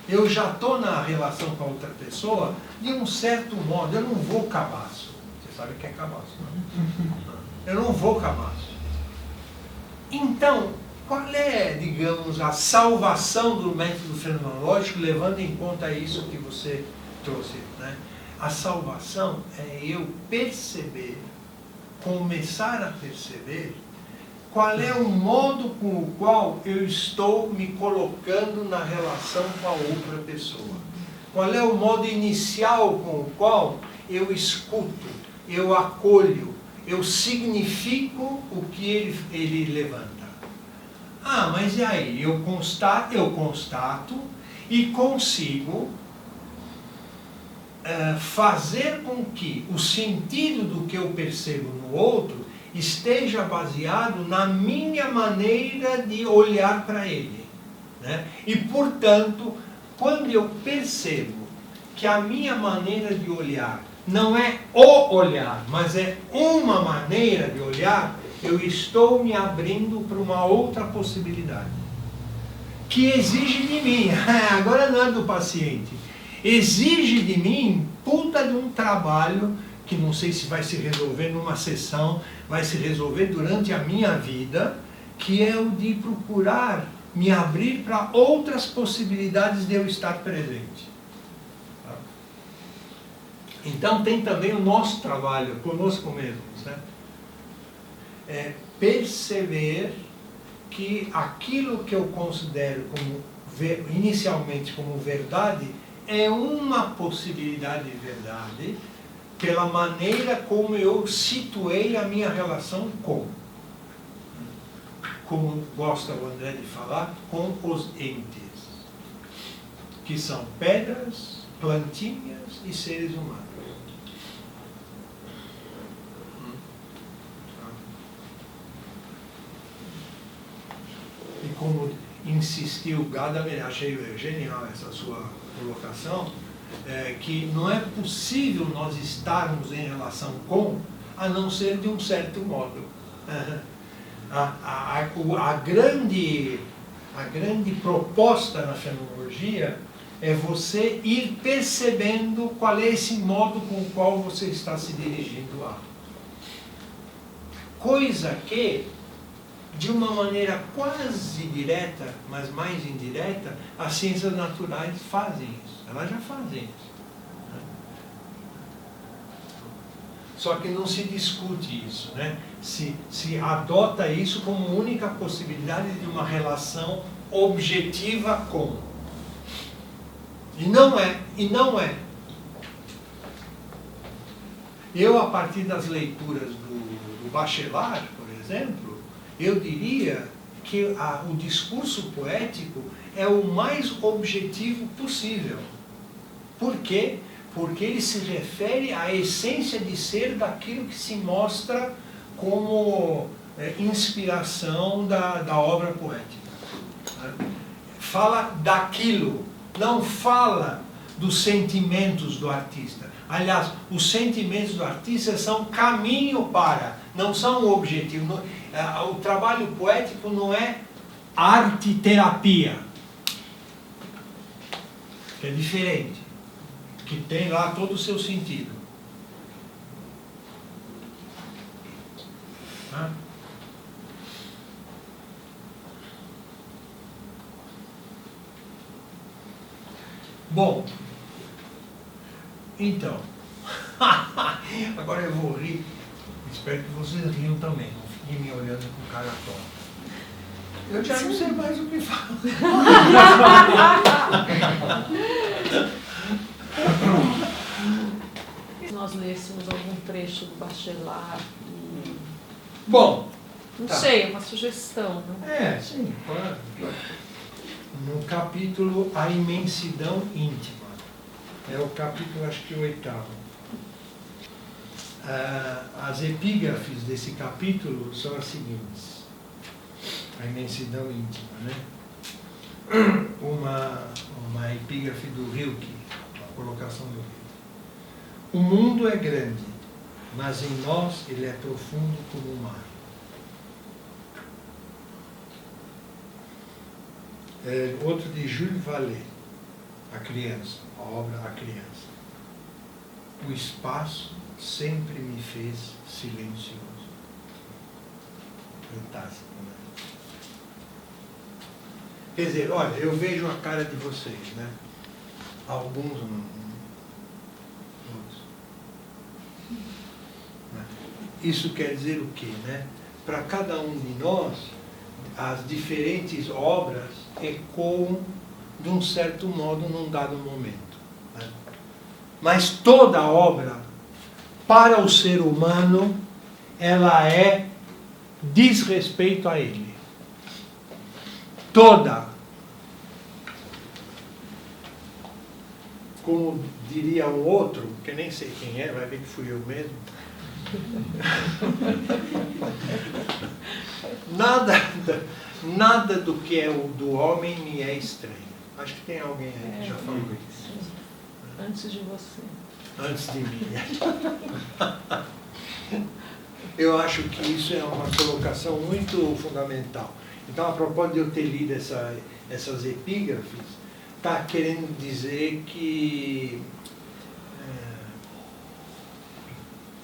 Eu já estou na relação com a outra pessoa de um certo modo. Eu não vou cabaço. Você sabe o que é cabaço, não? Eu não vou cabaço. Então, qual é, digamos, a salvação do método fenomenológico, levando em conta isso que você trouxe, né? A salvação é eu perceber, começar a perceber, qual é o modo com o qual eu estou me colocando na relação com a outra pessoa. Qual é o modo inicial com o qual eu escuto, eu acolho, eu significo o que ele levanta. Ah, mas e aí? Eu constato e consigo fazer com que o sentido do que eu percebo no outro esteja baseado na minha maneira de olhar para ele, né? E, portanto, quando eu percebo que a minha maneira de olhar não é o olhar, mas é uma maneira de olhar, eu estou me abrindo para uma outra possibilidade, que exige de mim, agora não é do paciente, exige de mim puta de um trabalho que não sei se vai se resolver numa sessão, vai se resolver durante a minha vida, que é o de procurar me abrir para outras possibilidades de eu estar presente. Então tem também o nosso trabalho conosco mesmos, né? É perceber que aquilo que eu considero como inicialmente como verdade é uma possibilidade de verdade pela maneira como eu situei a minha relação com, como gosta o André de falar, com os entes, que são pedras, plantinhas e seres humanos. E como insistiu Gadamer, achei genial essa sua colocação, que não é possível nós estarmos em relação com, a não ser de um certo modo. A grande proposta na fenomenologia é você ir percebendo qual é esse modo com o qual você está se dirigindo a. Coisa que, de uma maneira quase direta, mas mais indireta, as ciências naturais fazem isso. Elas já fazem isso. Só que não se discute isso, né? Se adota isso como única possibilidade de uma relação objetiva com. E não é. Eu, a partir das leituras do Bachelard, por exemplo, eu diria que o discurso poético é o mais objetivo possível. Por quê? Porque ele se refere à essência de ser daquilo que se mostra como inspiração da obra poética. Fala daquilo, não fala dos sentimentos do artista. Aliás, os sentimentos do artista são caminho para, não são o objetivo. O trabalho poético não é arte-terapia, que é diferente, que tem lá todo o seu sentido. Bom, então, agora eu vou rir, espero que vocês riam também, não fiquem me olhando com cara torta. Eu já não sei mais o que falar. Se nós lêssemos algum trecho do Bachelard e... Bom, não sei, é uma sugestão, né? Sim, claro. No capítulo A Imensidão Íntima, é o capítulo, acho que o 8º. As epígrafes desse capítulo são as seguintes. A imensidão íntima, né? uma epígrafe do Rilke, uma colocação do Rilke. O mundo é grande, mas em nós ele é profundo como o mar. Outro de Jules Vallée, A Criança, a obra A Criança. O espaço sempre me fez silencioso. Fantástico, né? Quer dizer, olha, eu vejo a cara de vocês, né? Alguns não. Todos. Né? Isso quer dizer o quê, né? Para cada um de nós, as diferentes obras ecoam de um certo modo num dado momento. Né? Mas toda obra, para o ser humano, ela diz respeito a ele. Toda. Como diria um outro, que nem sei quem é, vai ver que fui eu mesmo. Nada do que é o do homem me é estranho. Acho que tem alguém aí que já falou isso. Antes de você. Antes de mim. Eu acho que isso é uma colocação muito fundamental. Então, a propósito de eu ter lido essas epígrafes, está querendo dizer que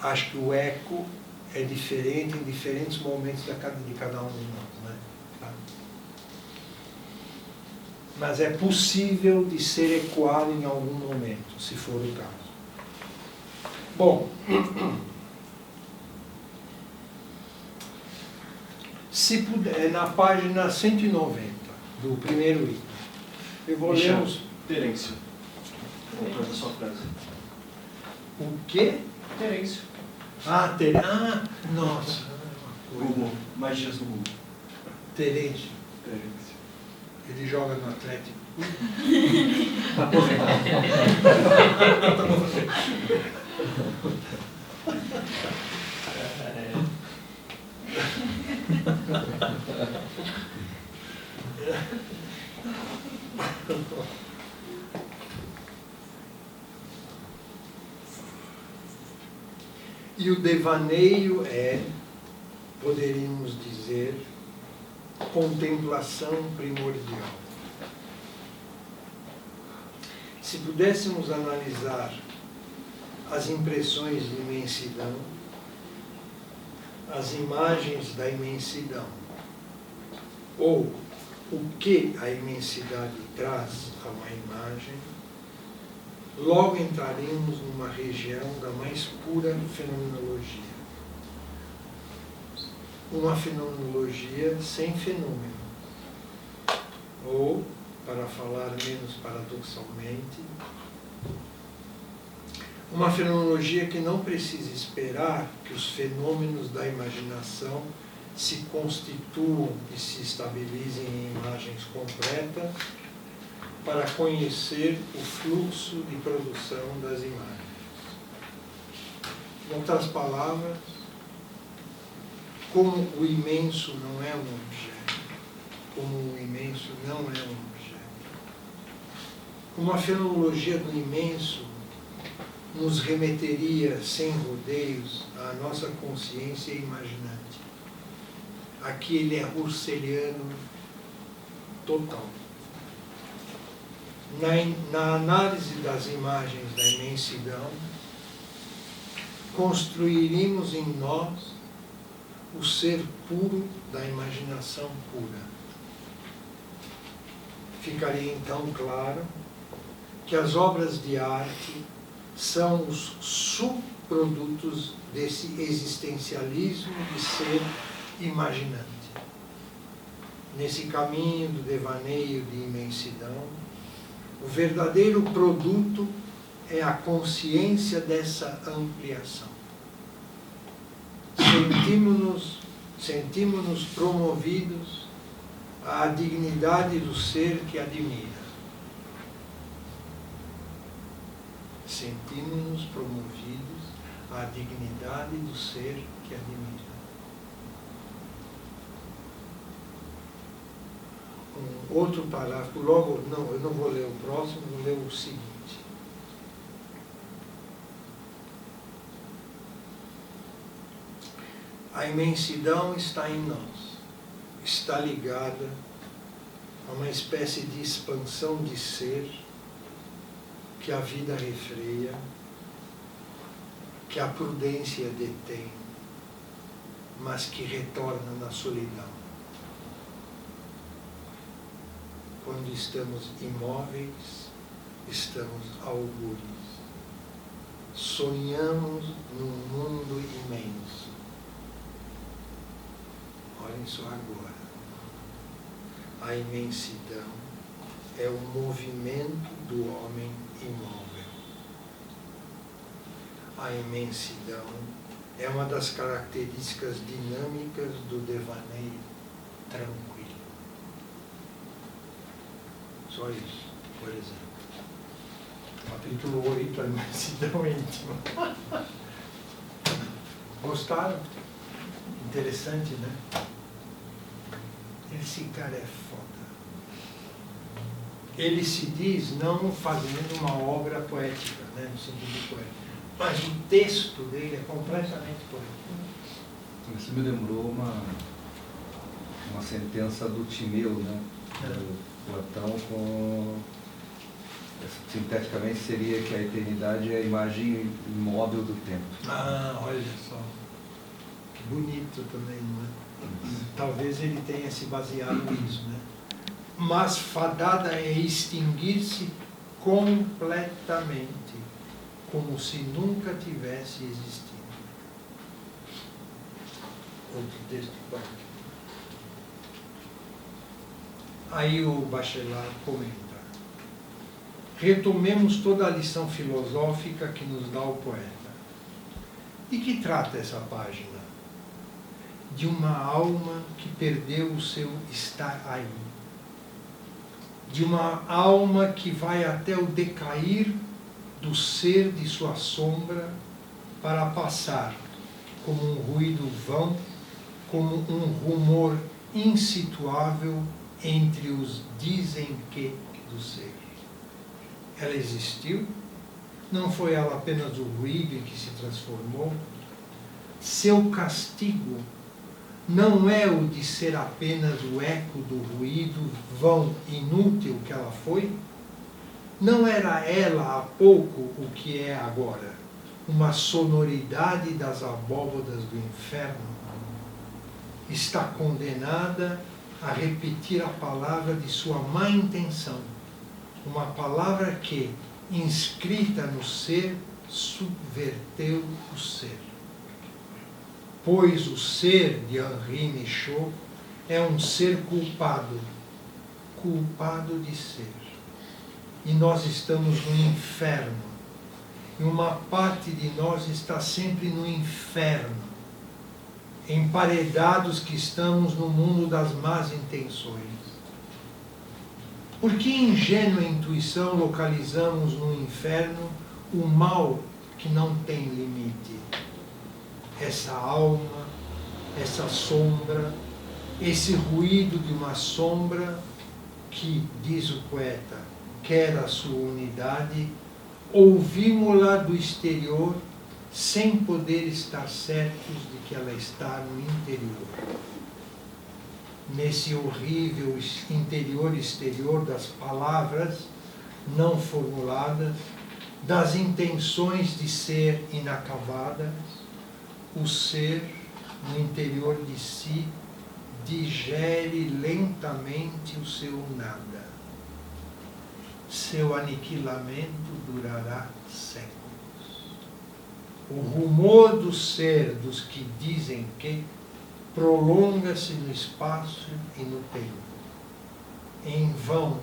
acho que o eco é diferente em diferentes momentos de cada um de nós, né? Mas é possível de ser ecoado em algum momento, se for o caso. Bom, se puder, na página 190 do primeiro item, eu vou ler os... Terêncio. O autor da sua frase. O quê? Terêncio. Nossa. Google. Magias do Google. Terêncio. Terêncio. Ele joga no Atlético. Tá aposentado. E o devaneio poderíamos dizer, contemplação primordial. Se pudéssemos analisar as impressões de imensidão, as imagens da imensidão, ou o que a imensidade traz a uma imagem, logo entraríamos numa região da mais pura fenomenologia. Uma fenomenologia sem fenômeno. Ou, para falar menos paradoxalmente, uma fenomenologia que não precisa esperar que os fenômenos da imaginação se constituam e se estabilizem em imagens completas para conhecer o fluxo de produção das imagens. Em outras palavras, como o imenso não é um objeto, como o imenso não é um objeto. Uma fenomenologia do imenso nos remeteria, sem rodeios, à nossa consciência imaginante. Aqui ele é Husserliano total. Na análise das imagens da imensidão, construiríamos em nós o ser puro da imaginação pura. Ficaria então claro que as obras de arte são os subprodutos desse existencialismo de ser imaginante. Nesse caminho do devaneio de imensidão, o verdadeiro produto é a consciência dessa ampliação. Sentimos-nos promovidos à dignidade do ser que admira. Sentimos-nos promovidos à dignidade do ser que admira. um outro parágrafo, logo, não, eu não vou ler o próximo, vou ler o seguinte. A imensidão está em nós, está ligada a uma espécie de expansão de ser que a vida refreia, que a prudência detém, mas que retorna na solidão. Quando estamos imóveis, estamos algures. Sonhamos num mundo imenso. Olhem só agora. A imensidão é o movimento do homem imóvel. A imensidão é uma das características dinâmicas do devaneio tranquilo. Só isso, por exemplo. Capítulo 8, a imensidão íntima. Gostaram? Interessante, né? Esse cara é foda. Ele se diz não fazendo uma obra poética, né, no sentido poético, mas o texto dele é completamente poético. Isso me lembrou uma sentença do Timeu, né? Do Platão, sinteticamente seria que a eternidade é a imagem imóvel do tempo. Ah, olha só. Que bonito também, não é? Talvez ele tenha se baseado nisso, né? Mas fadada é extinguir-se completamente, como se nunca tivesse existido. Outro texto poético. Aí o Bachelard comenta: retomemos toda a lição filosófica que nos dá o poeta. De que trata essa página? De uma alma que perdeu o seu estar aí. De uma alma que vai até o decair do ser de sua sombra para passar como um ruído vão, como um rumor insituável entre os dizem que do ser. Ela existiu? Não foi ela apenas o ruído em que se transformou? Seu castigo não é o de ser apenas o eco do ruído vão inútil que ela foi? Não era ela há pouco o que é agora, uma sonoridade das abóbodas do inferno? Está condenada a repetir a palavra de sua má intenção, uma palavra que, inscrita no ser, subverteu o ser. Pois o ser de Henri Michaud é um ser culpado, culpado de ser. E nós estamos no inferno. E uma parte de nós está sempre no inferno, emparedados que estamos no mundo das más intenções. Por que ingênua intuição localizamos no inferno o mal que não tem limite? Essa alma, essa sombra, esse ruído de uma sombra que, diz o poeta, quer a sua unidade, ouvimos-la do exterior sem poder estar certos de que ela está no interior. Nesse horrível interior-exterior das palavras não formuladas, das intenções de ser inacabadas, o ser, no interior de si, digere lentamente o seu nada. Seu aniquilamento durará séculos. O rumor do ser dos que dizem que prolonga-se no espaço e no tempo. Em vão,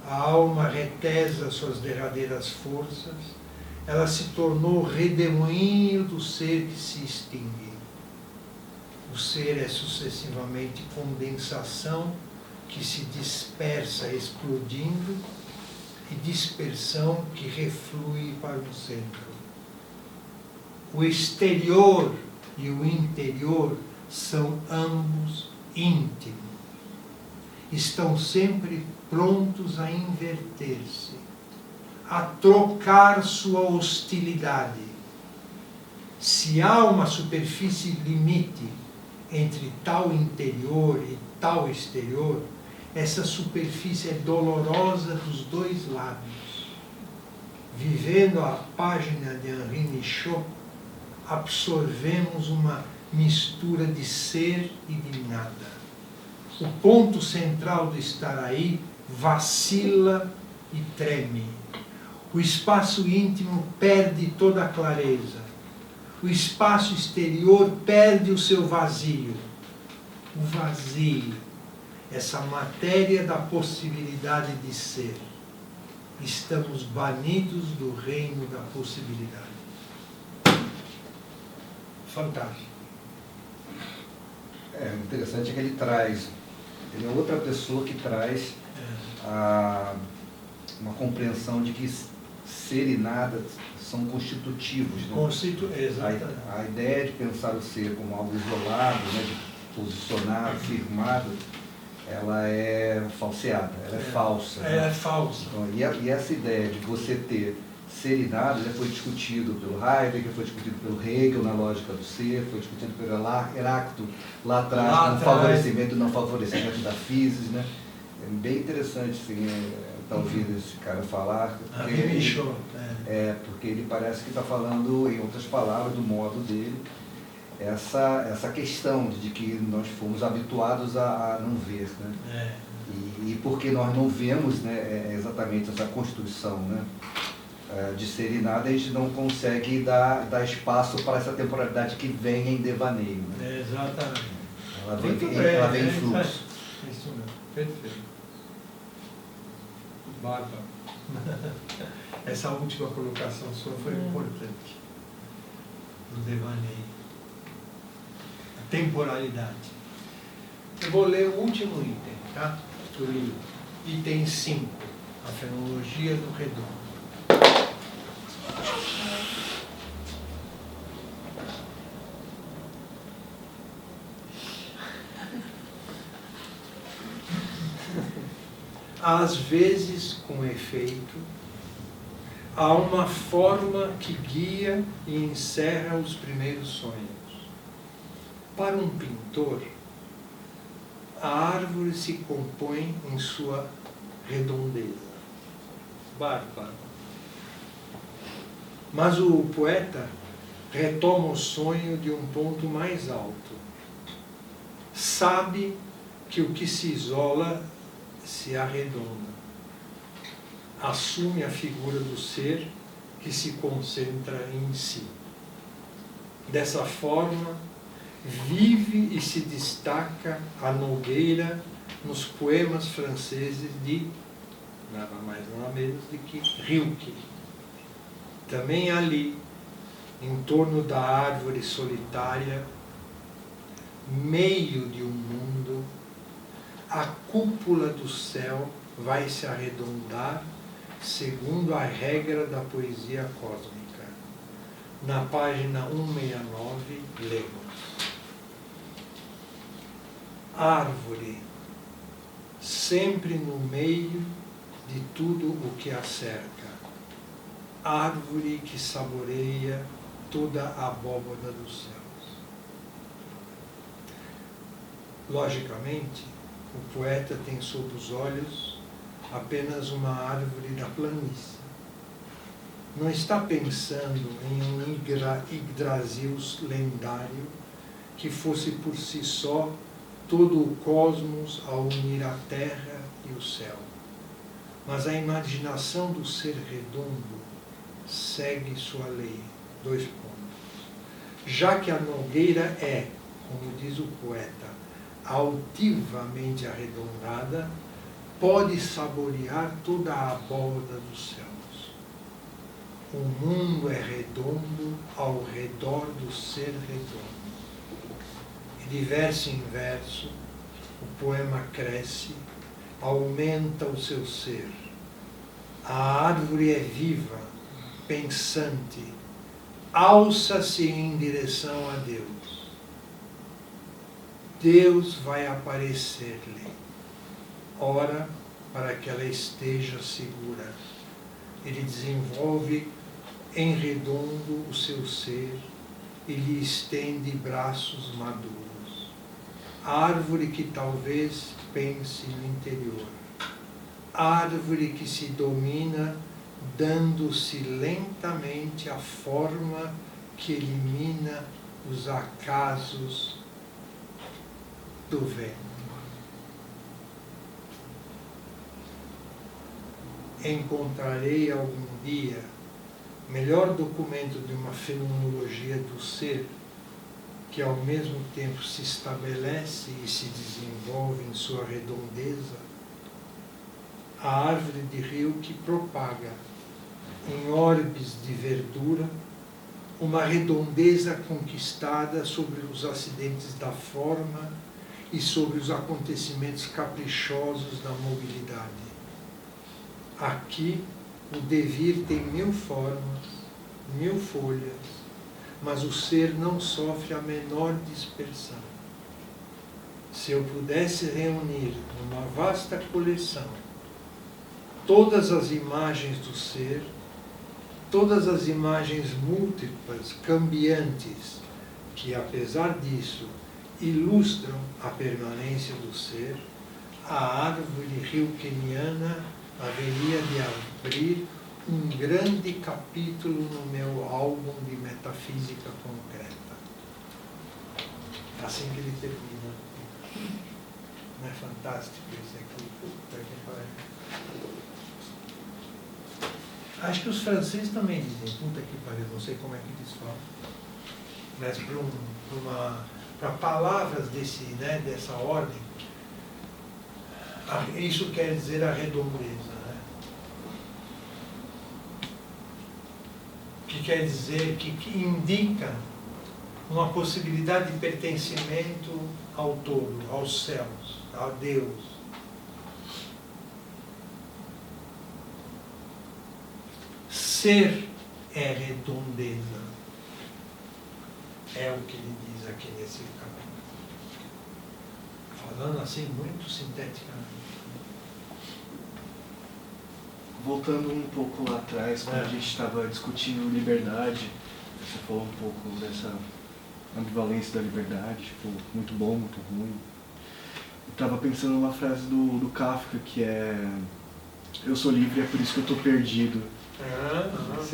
a alma retesa suas derradeiras forças, ela se tornou redemoinho do ser que se extingue. O ser é sucessivamente condensação que se dispersa explodindo e dispersão que reflui para o centro. O exterior e o interior são ambos íntimos. estão sempre prontos a inverter-se, a trocar sua hostilidade. Se há uma superfície limite entre tal interior e tal exterior, essa superfície é dolorosa dos dois lados. Vivendo a página de Henri Michaud, absorvemos uma mistura de ser e de nada. O ponto central do estar aí vacila e treme. O espaço íntimo perde toda a clareza. O espaço exterior perde o seu vazio. O vazio, essa matéria da possibilidade de ser. Estamos banidos do reino da possibilidade. Fantástico. Interessante que ele é outra pessoa que traz uma compreensão de que ser e nada são constitutivos. Né? Exatamente. A ideia de pensar o ser como algo isolado, né, de posicionado, firmado, ela é falseada, ela é falsa. É falsa. Então, e essa ideia de você ter ser e nada já foi discutido pelo Heidegger, foi discutido pelo Hegel na lógica do ser, foi discutido pelo Heráclito lá atrás, no favorecimento e não favorecimento da physis, né? É bem interessante, assim, ouvir esse cara falar, porque ele parece que está falando, em outras palavras, do modo dele, essa questão de que nós fomos habituados a não ver, né? E porque nós não vemos, né, exatamente essa construção, né, de ser e nada, a gente não consegue dar espaço para essa temporalidade que vem em devaneio. Né? Exatamente. Ela vem em fluxo. Isso mesmo, perfeito. Bárbaro. Essa última colocação sua foi importante. Do devaneio. A temporalidade. Eu vou ler o último item, tá? Do livro. Item 5. A fenomenologia do redondo. Às vezes, com efeito, há uma forma que guia e encerra os primeiros sonhos. Para um pintor, a árvore se compõe em sua redondeza. Bárbaro. Mas o poeta retoma o sonho de um ponto mais alto. Sabe que o que se isola se arredonda. Assume a figura do ser que se concentra em si. Dessa forma, vive e se destaca a Nogueira nos poemas franceses de nada mais nada menos do que Rilke. Também ali, em torno da árvore solitária, meio de um mundo, a cúpula do céu vai se arredondar segundo a regra da poesia cósmica. Na página 169, lemos: árvore, sempre no meio de tudo o que a cerca. Árvore que saboreia toda a abóbada dos céus. Logicamente, o poeta tem sob os olhos apenas uma árvore da planície. Não está pensando em um Yggdrasil lendário que fosse por si só todo o cosmos a unir a terra e o céu. Mas a imaginação do ser redondo segue sua lei. 2 pontos. Já que a Nogueira é, como diz o poeta, altivamente arredondada, pode saborear toda a abóbada dos céus. O mundo é redondo ao redor do ser redondo. E de verso em verso, o poema cresce, aumenta o seu ser. A árvore é viva, pensante, alça-se em direção a Deus. Deus vai aparecer-lhe. ora para que ela esteja segura. Ele desenvolve em redondo o seu ser e lhe estende braços maduros. Árvore que talvez pense no interior. Árvore que se domina, dando-se lentamente a forma que elimina os acasos do vento. Encontrarei algum dia melhor documento de uma fenomenologia do ser que ao mesmo tempo se estabelece e se desenvolve em sua redondeza, a árvore de rio que propaga em orbes de verdura uma redondeza conquistada sobre os acidentes da forma e sobre os acontecimentos caprichosos da mobilidade. Aqui, o devir tem 1000 formas, 1000 folhas, mas o ser não sofre a menor dispersão. Se eu pudesse reunir numa vasta coleção todas as imagens do ser, todas as imagens múltiplas, cambiantes, que apesar disso ilustram a permanência do ser, a árvore rilkeniana haveria de abrir um grande capítulo no meu álbum de metafísica concreta. Assim que ele termina. Não é fantástico isso aqui? Puta que pariu. Acho que os franceses também dizem, puta que pariu, não sei como é que eles falam. Mas para palavras dessa ordem, isso quer dizer a redondeza, né? Que quer dizer que indica uma possibilidade de pertencimento ao todo, aos céus, a Deus. Ser é redondeza. É o que ele diz aqui nesse capítulo. Falando assim muito sinteticamente. Voltando um pouco lá atrás, quando a gente estava discutindo liberdade, você falou um pouco dessa ambivalência da liberdade, tipo, muito bom, muito ruim. Eu estava pensando numa frase do Kafka, que é: eu sou livre, é por isso que eu estou perdido.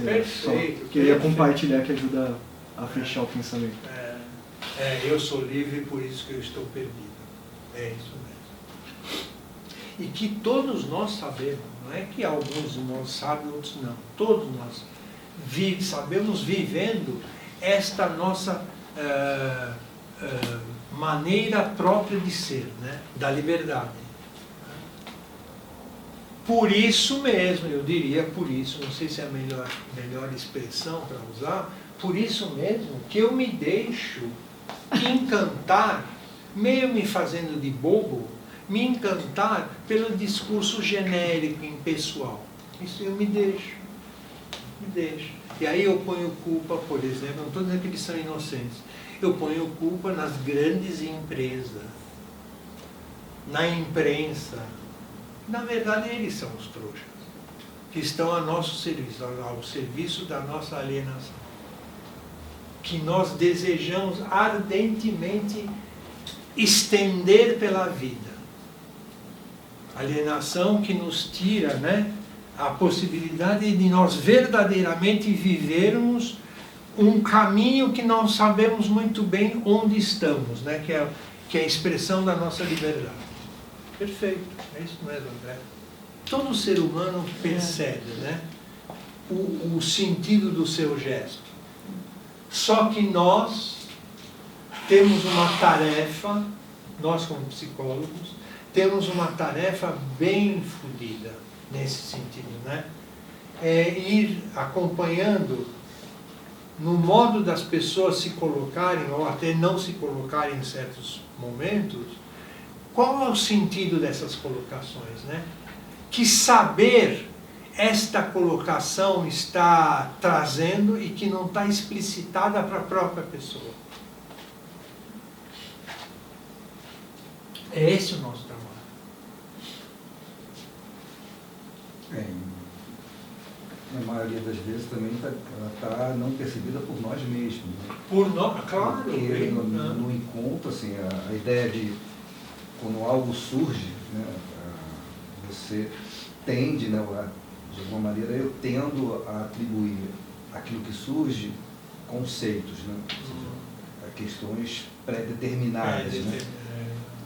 Perfeito. Queria compartilhar, que ajuda a fechar o pensamento. Eu sou livre, por isso que eu estou perdido. É isso mesmo. E que todos nós sabemos, não é que alguns de nós sabem, outros não. Todos nós sabemos vivendo esta nossa maneira própria de ser, né? Da liberdade. Por isso mesmo, eu diria por isso, não sei se é a melhor expressão para usar, por isso mesmo que eu me deixo encantar, meio me fazendo de bobo, me encantar pelo discurso genérico, impessoal. Isso eu me deixo. E aí eu ponho culpa, por exemplo, não estou dizendo que eles são inocentes, eu ponho culpa nas grandes empresas, na imprensa. Na verdade, eles são os trouxas, que estão a nosso serviço, ao serviço da nossa alienação, que nós desejamos ardentemente estender pela vida. Alienação que nos tira, né, a possibilidade de nós verdadeiramente vivermos um caminho que não sabemos muito bem onde estamos, né, que é a expressão da nossa liberdade. Perfeito, é isso mesmo, André. Todo ser humano percebe, né, o sentido do seu gesto. Só que nós temos uma tarefa, nós como psicólogos, temos uma tarefa bem fodida nesse sentido, né? É ir acompanhando no modo das pessoas se colocarem, ou até não se colocarem em certos momentos. Qual é o sentido dessas colocações, né? Que saber esta colocação está trazendo e que não está explicitada para a própria pessoa. É esse o nosso trabalho. Na maioria das vezes também ela está não percebida por nós mesmos. Né? Por nós, claro. Porque no encontro, assim, a ideia de quando algo surge, né, você tende, né, de alguma maneira, eu tendo a atribuir aquilo que surge conceitos, né? Questões pré-determinadas. Né?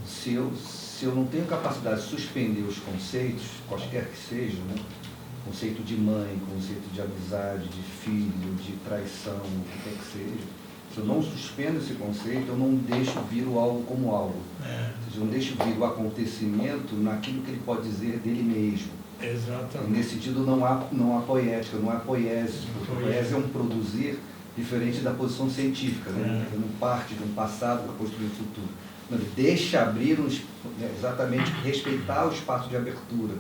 Se eu não tenho capacidade de suspender os conceitos, quaisquer que sejam, né? Conceito de mãe, conceito de amizade, de filho, de traição, o que quer que seja, se eu não suspendo esse conceito, eu não deixo vir o algo como algo. Ou seja, eu não deixo vir o acontecimento naquilo que ele pode dizer dele mesmo. Exatamente. Nesse sentido não há poética, não há poiesia, porque poesia é um produzir diferente da posição científica, né? Ele não parte de um passado para construir um futuro. Não, ele deixa abrir exatamente respeitar o espaço de abertura.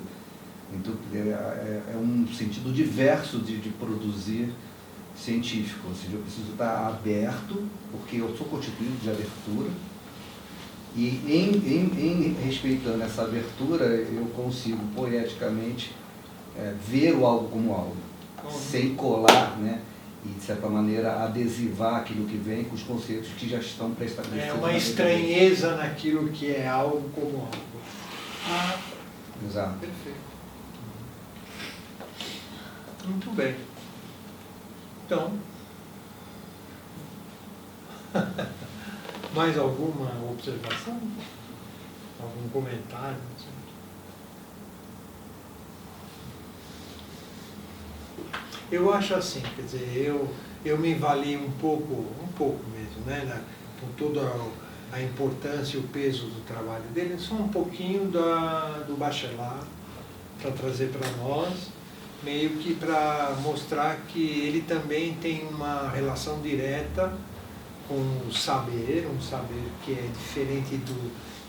Então é um sentido diverso de produzir científico, ou seja, eu preciso estar aberto, porque eu sou constituído de abertura, e em respeitando essa abertura, eu consigo poeticamente ver o algo como algo, sem colar, né, e de certa maneira adesivar aquilo que vem com os conceitos que já estão pré-estabelecidos. É uma estranheza naquilo que é algo como algo. Exato. Perfeito. Muito bem. Então, mais alguma observação? Algum comentário? Eu acho assim, quer dizer, eu me vali um pouco mesmo, né, com toda a importância e o peso do trabalho dele, só um pouquinho do Bachelard, para trazer para nós, meio que para mostrar que ele também tem uma relação direta com o saber, um saber que é diferente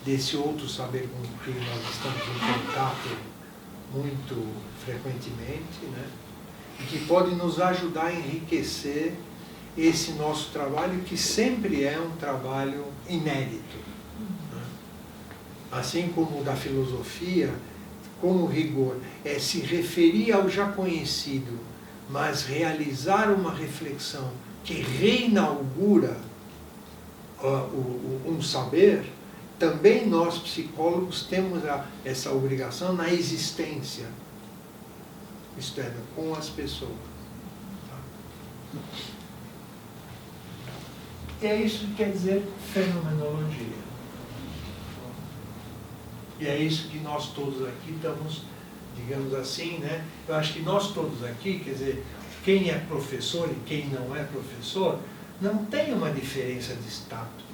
desse outro saber com que nós estamos em contato muito frequentemente, né? E que pode nos ajudar a enriquecer esse nosso trabalho, que sempre é um trabalho inédito. Né? Assim como o da filosofia, como rigor, é se referir ao já conhecido, mas realizar uma reflexão que reinaugura um saber, também nós psicólogos temos essa obrigação na existência, isto é, com as pessoas. Tá? E é isso que quer dizer fenomenologia. E é isso que nós todos aqui estamos, digamos assim, né? Eu acho que nós todos aqui, quer dizer, quem é professor e quem não é professor, não tem uma diferença de status.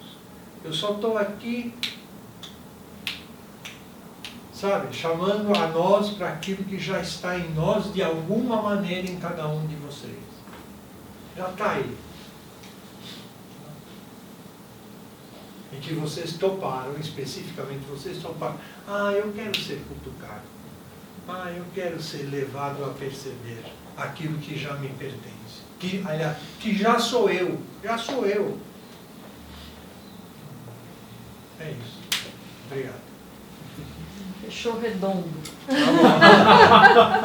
Eu só estou aqui, sabe, chamando a nós para aquilo que já está em nós de alguma maneira em cada um de vocês. Já está aí. E que vocês toparam, especificamente vocês toparam. Eu quero ser cutucado. Eu quero ser levado a perceber aquilo que já me pertence. Aliás, que já sou eu. Já sou eu. É isso. Obrigado. Fechou redondo. Tá bom.